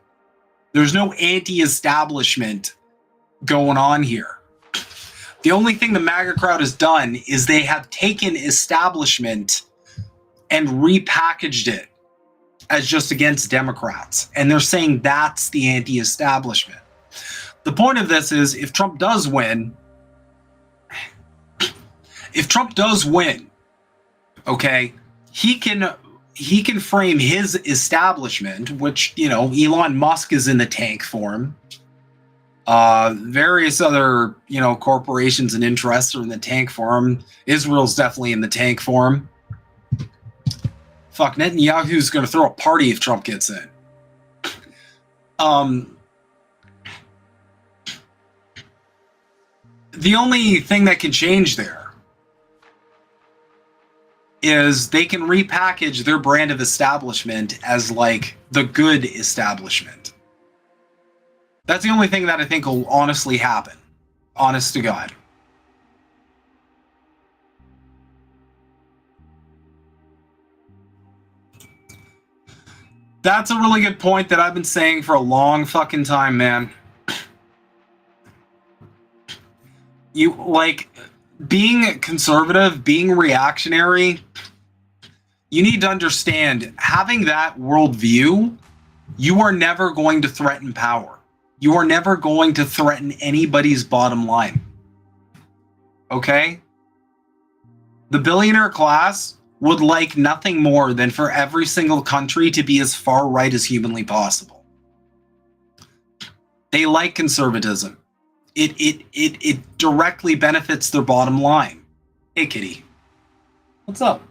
There's no anti-establishment going on here. The only thing the MAGA crowd has done is they have taken establishment and repackaged it as just against Democrats. And they're saying that's the anti-establishment. The point of this is if Trump does win, okay, he can frame his establishment, which, Elon Musk is in the tank for him. Various other, corporations and interests are in the tank for him. Israel's definitely in the tank for him. Fuck, Netanyahu's going to throw a party if Trump gets in. The only thing that can change there is they can repackage their brand of establishment as like the good establishment. That's the only thing that I think will honestly happen. Honest to God. That's a really good point that I've been saying for a long fucking time, man. You, like, being conservative, being reactionary, you need to understand, having that worldview, you are never going to threaten power. You are never going to threaten anybody's bottom line. Okay? The billionaire class would like nothing more than for every single country to be as far right as humanly possible. They like conservatism. It directly benefits their bottom line. Hey, kitty. What's up?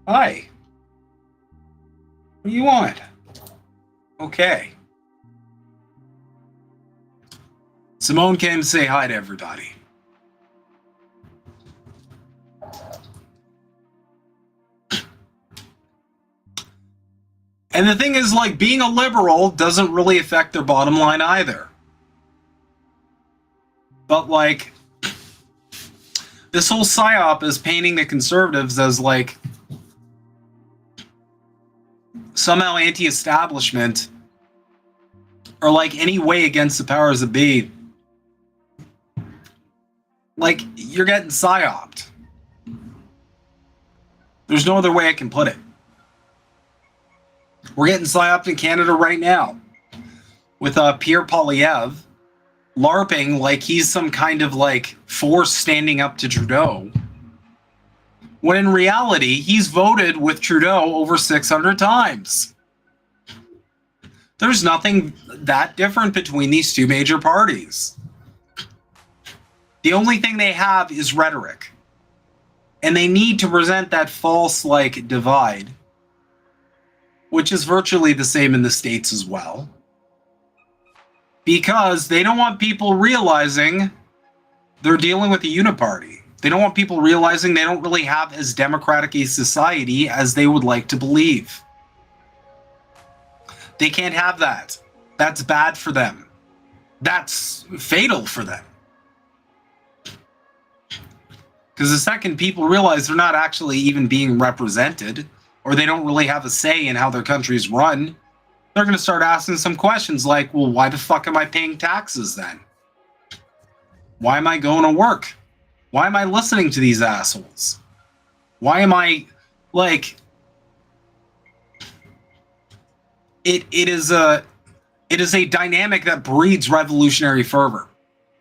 Hi. What do you want? Okay. Simone came to say hi to everybody. And the thing is, like, being a liberal doesn't really affect their bottom line either. But, like, this whole psyop is painting the conservatives as, like, somehow anti-establishment or, like, any way against the powers that be. Like, you're getting psyoped. There's no other way I can put it. We're getting psyoped in Canada right now with Pierre Poilievre LARPing like he's some kind of like force standing up to Trudeau, when in reality he's voted with Trudeau over 600 times. There's nothing that different between these two major parties. The only thing they have is rhetoric, and they need to present that false like divide, which is virtually the same in the States as well, because they don't want people realizing they're dealing with a uniparty. They don't want people realizing they don't really have as democratic a society as they would like to believe. They can't have that. That's bad for them. That's fatal for them. Because the second people realize they're not actually even being represented, or they don't really have a say in how their country's run, they're going to start asking some questions like, well, why the fuck am I paying taxes then? Why am I going to work? Why am I listening to these assholes? Why am I, like... It is a dynamic that breeds revolutionary fervor.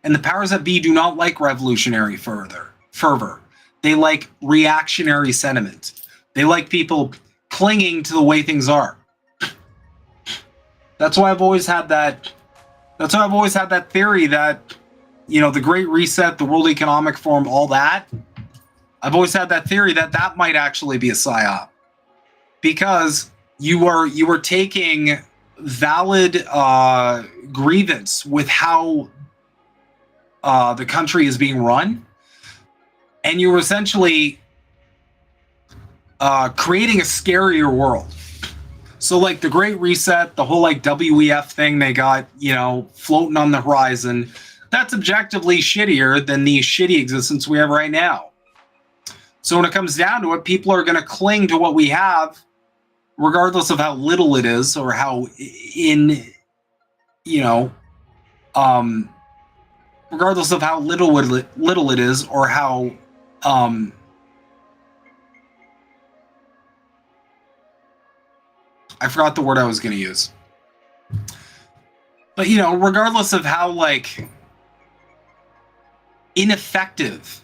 And the powers that be do not like revolutionary fervor. They like reactionary sentiment. They like people clinging to the way things are. That's why I've always had that. That's why I've always had that theory that, you know, the Great Reset, the World Economic Forum, all that. I've always had that theory that that might actually be a psyop, because you are taking valid grievance with how the country is being run, and you're essentially creating a scarier world. So like the Great Reset, the whole like WEF thing they got, you know, floating on the horizon, that's objectively shittier than the shitty existence we have right now. So when it comes down to it, people are going to cling to what we have, regardless of how little it is, or how regardless of how little it is, or how I forgot the word I was going to use. But, you know, regardless of how, like, ineffective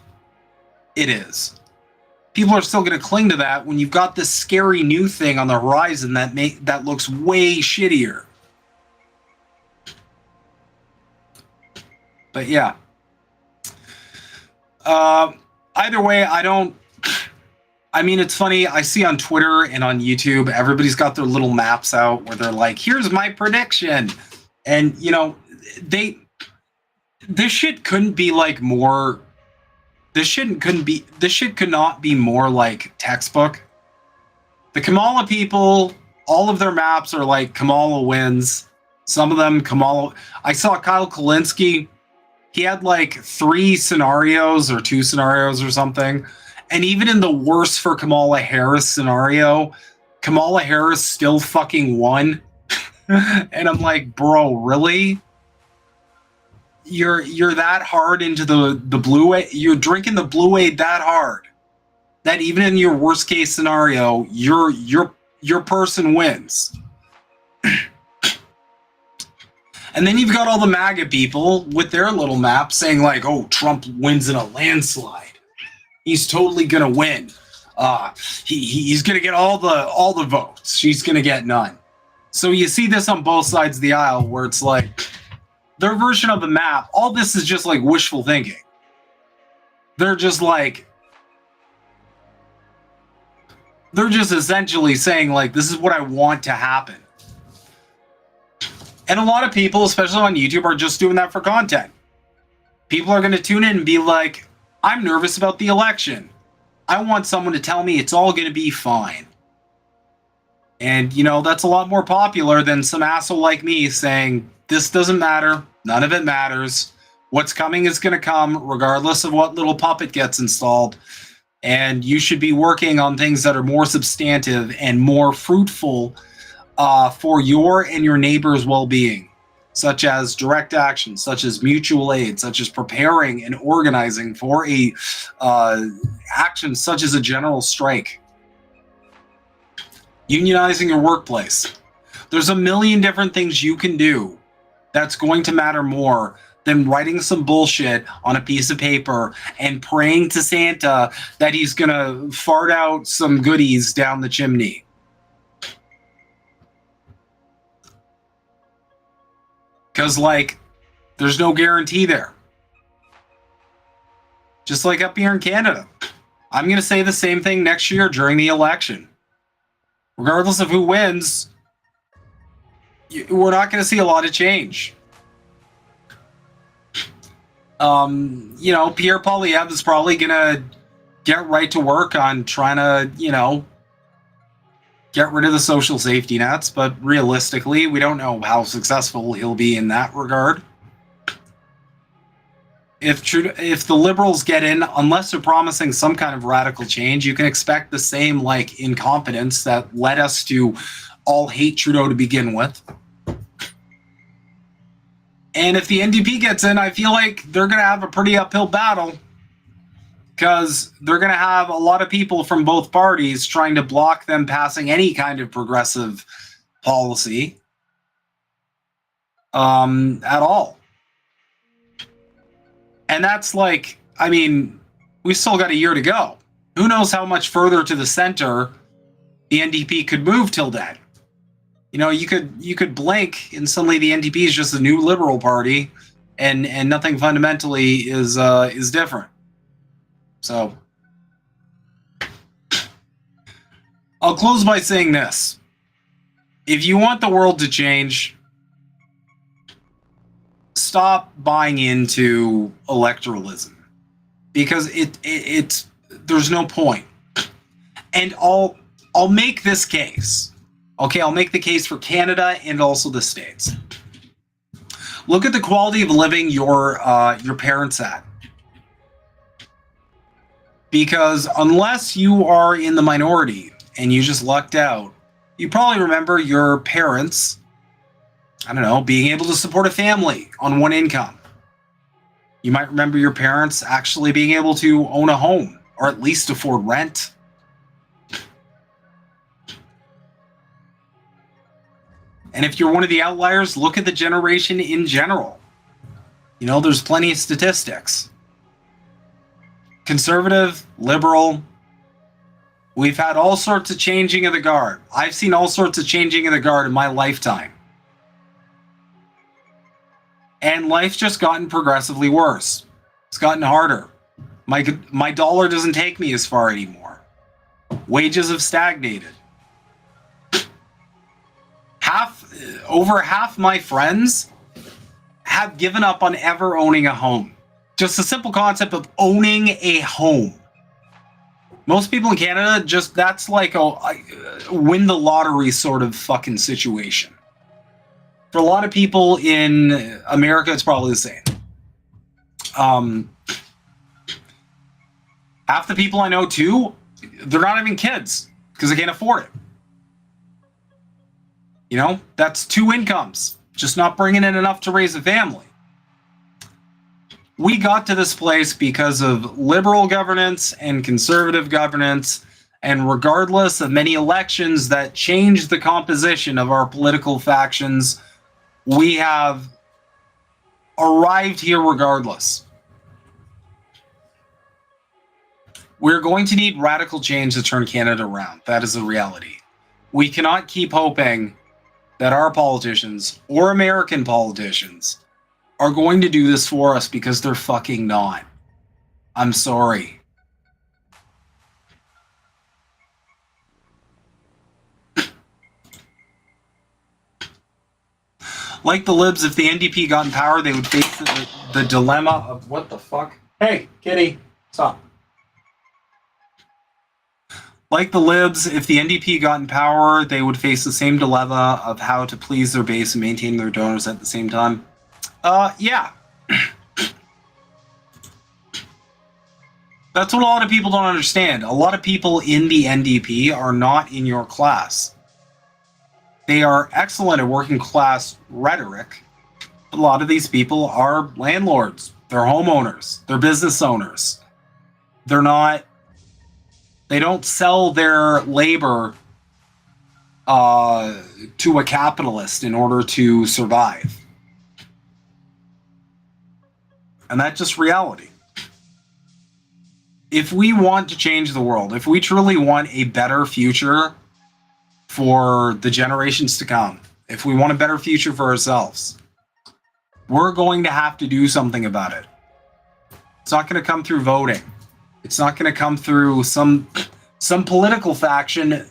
it is, people are still going to cling to that when you've got this scary new thing on the horizon that looks way shittier. But, yeah. Either way, I mean, it's funny. I see on Twitter and on YouTube, everybody's got their little maps out where they're like, here's my prediction. And, you know, this shit couldn't be like more, this shit could not be more like textbook. The Kamala people, all of their maps are like Kamala wins. Some of them, Kamala. I saw Kyle Kulinski. He had like 3 scenarios or 2 scenarios or something. And even in the worst for Kamala Harris scenario, Kamala Harris still fucking won. And I'm like, bro, really? You're that hard into the blue aid? You're drinking the blue aid that hard that even in your worst case scenario, your person wins. And then you've got all the MAGA people with their little map saying like, oh, Trump wins in a landslide. He's totally gonna win. He's gonna get all the votes. She's gonna get none. So you see this on both sides of the aisle, where it's like their version of the map. All this is just like wishful thinking. They're just like, They're just essentially saying, like, this is what I want to happen. And a lot of people, especially on YouTube, are just doing that for content. People are going to tune in and be like, I'm nervous about the election. I want someone to tell me it's all going to be fine. And, you know, that's a lot more popular than some asshole like me saying, this doesn't matter. None of it matters. What's coming is going to come, regardless of what little puppet gets installed. And you should be working on things that are more substantive and more fruitful for your and your neighbor's well-being, such as direct action, such as mutual aid, such as preparing and organizing for a action such as a general strike. Unionizing your workplace. There's a million different things you can do that's going to matter more than writing some bullshit on a piece of paper and praying to Santa that he's gonna fart out some goodies down the chimney. Because, like, there's no guarantee there. Just like up here in Canada. I'm gonna say the same thing next year during the election. Regardless of who wins, we're not gonna see a lot of change. You know, Pierre Poilievre is probably gonna get right to work on trying to, you know, get rid of the social safety nets, but realistically, we don't know how successful he'll be in that regard. If the Liberals get in, unless they're promising some kind of radical change, you can expect the same, like, incompetence that led us to all hate Trudeau to begin with. And if the NDP gets in, I feel like they're going to have a pretty uphill battle, because they're going to have a lot of people from both parties trying to block them passing any kind of progressive policy at all. And that's like, I mean, we still got a year to go. Who knows how much further to the center the NDP could move till then. You know, you could blink and suddenly the NDP is just a new Liberal party, and nothing fundamentally is different. So I'll close by saying this. If you want the world to change, stop buying into electoralism, because it's there's no point. And I'll make this case. Okay, I'll make the case for Canada and also the States. Look at the quality of living your parents had. Because unless you are in the minority and you just lucked out, you probably remember your parents, I don't know, being able to support a family on one income. You might remember your parents actually being able to own a home, or at least afford rent. And if you're one of the outliers, look at the generation in general. You know, there's plenty of statistics. Conservative, liberal, we've had all sorts of changing of the guard. I've seen all sorts of changing of the guard in my lifetime. And life's just gotten progressively worse. It's gotten harder. My dollar doesn't take me as far anymore. Wages have stagnated. Over half my friends have given up on ever owning a home. Just the simple concept of owning a home. Most people in Canada, just that's like a win the lottery sort of fucking situation. For a lot of people in America, it's probably the same. Half the people I know too, they're not having kids because they can't afford it. You know, that's two incomes, just not bringing in enough to raise a family. We got to this place because of liberal governance and conservative governance, and regardless of many elections that changed the composition of our political factions, we have arrived here regardless. We're going to need radical change to turn Canada around. That is the reality. We cannot keep hoping that our politicians or American politicians are going to do this for us, because they're fucking not. I'm sorry. Like the libs, if the NDP got in power, they would face the dilemma of what the fuck? Hey, kitty, stop. Like the libs, if the NDP got in power, they would face the same dilemma of how to please their base and maintain their donors at the same time. Yeah. That's what a lot of people don't understand. A lot of people in the NDP are not in your class. They are excellent at working class rhetoric. A lot of these people are landlords. They're homeowners. They're business owners. They don't sell their labor to a capitalist in order to survive. And that's just reality. If we want to change the world, if we truly want a better future for the generations to come, if we want a better future for ourselves, we're going to have to do something about it. It's not going to come through voting. It's not going to come through some political faction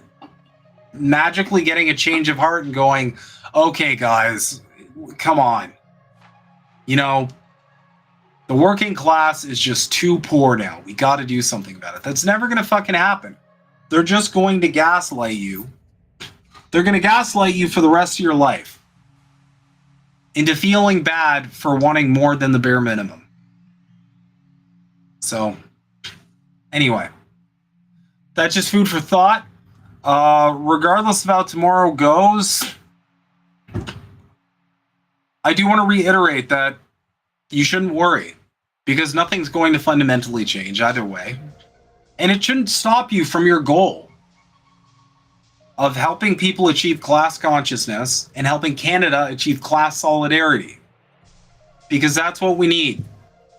magically getting a change of heart and going, okay, guys, come on. You know, the working class is just too poor now. We got to do something about it. That's never going to fucking happen. They're just going to gaslight you. They're going to gaslight you for the rest of your life into feeling bad for wanting more than the bare minimum. So, anyway, that's just food for thought. Regardless of how tomorrow goes, I do want to reiterate that you shouldn't worry, because nothing's going to fundamentally change either way. And it shouldn't stop you from your goal of helping people achieve class consciousness and helping Canada achieve class solidarity. Because that's what we need.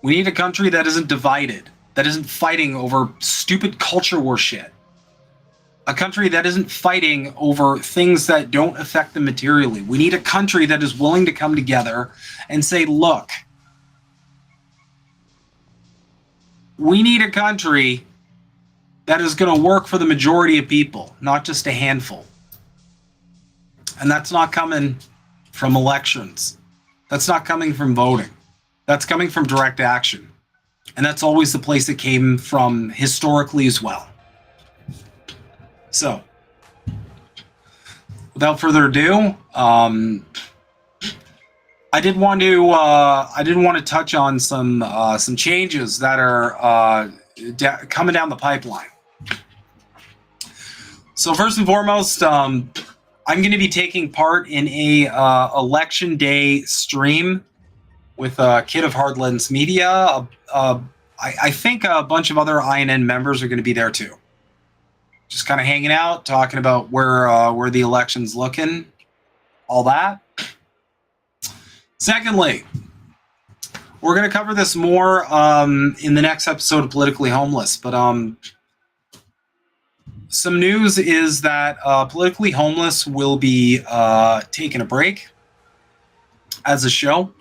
We need a country that isn't divided, that isn't fighting over stupid culture war shit. A country that isn't fighting over things that don't affect them materially. We need a country that is willing to come together and say, look, we need a country that is going to work for the majority of people, not just a handful. And that's not coming from elections. That's not coming from voting. That's coming from direct action. And that's always the place it came from historically as well. So, without further ado, I did want to touch on some changes that are coming down the pipeline. So first and foremost, I'm going to be taking part in a election day stream with Kid of Hardlands Media. I think a bunch of other INN members are going to be there too. Just kind of hanging out, talking about where the election's looking, all that. Secondly, we're going to cover this more in the next episode of Politically Homeless, but some news is that Politically Homeless will be taking a break as a show.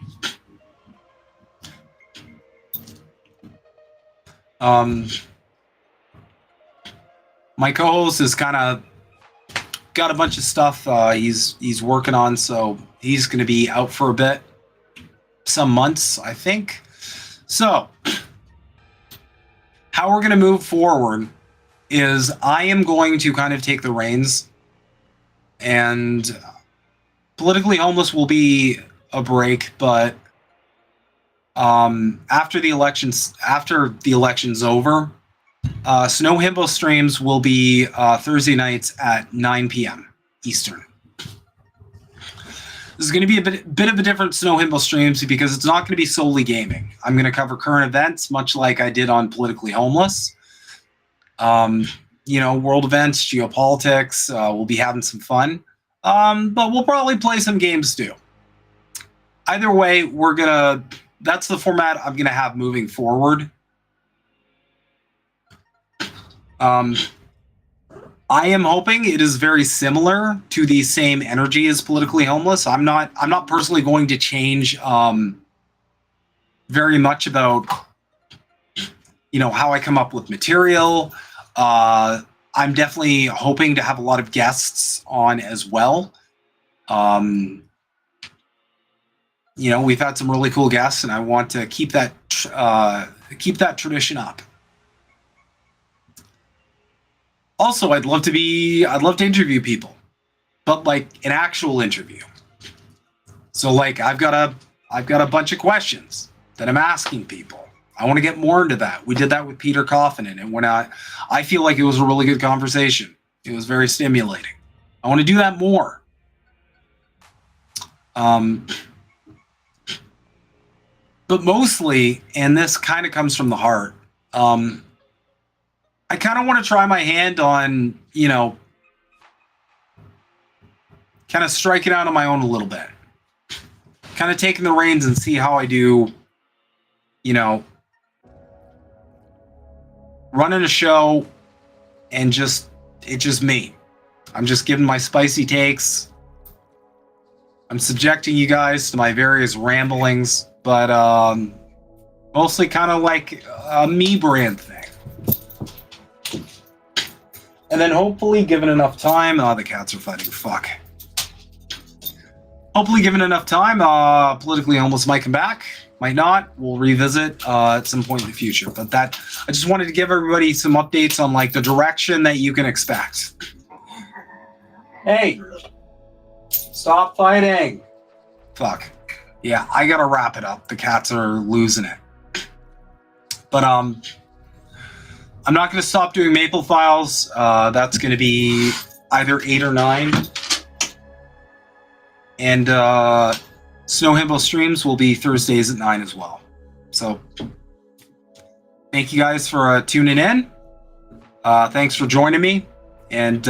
My co-host has kind of got a bunch of stuff he's working on, so he's going to be out for a bit, some months, I think. So, how we're going to move forward is I am going to kind of take the reins, and Politically Homeless will be a break, but after the election's over, Snow Himbo streams will be Thursday nights at 9 p.m. Eastern. This is going to be a bit of a different Snow Himbo streams because it's not going to be solely gaming. I'm going to cover current events, much like I did on Politically Homeless. World events, geopolitics, we'll be having some fun. But we'll probably play some games too. Either way, that's the format I'm going to have moving forward. I am hoping it is very similar to the same energy as Politically Homeless. I'm not personally going to change very much about how I come up with material. I'm definitely hoping to have a lot of guests on as well. we've had some really cool guests, and I want to keep that tradition up. Also, I'd love to interview people, but like an actual interview. So like I've got a bunch of questions that I'm asking people. I want to get more into that. We did that with Peter Coffin, and when I feel like it was a really good conversation. It was very stimulating. I want to do that more. But mostly, and this kind of comes from the heart, I kind of want to try my hand on, kind of striking out on my own a little bit. Kind of taking the reins and see how I do, running a show, and it's just me. I'm just giving my spicy takes. I'm subjecting you guys to my various ramblings, but mostly kind of like a me brand thing. And then hopefully, given enough time, the cats are fighting. Fuck. Hopefully, given enough time, Politically Homeless might come back. Might not. We'll revisit at some point in the future. But I just wanted to give everybody some updates on like the direction that you can expect. Hey, stop fighting. Fuck. Yeah, I gotta wrap it up. The cats are losing it. But I'm not gonna stop doing Maple Files. That's gonna be either 8 or 9. And Snow Himbo streams will be Thursdays at 9 as well. So thank you guys for tuning in. Thanks for joining me. And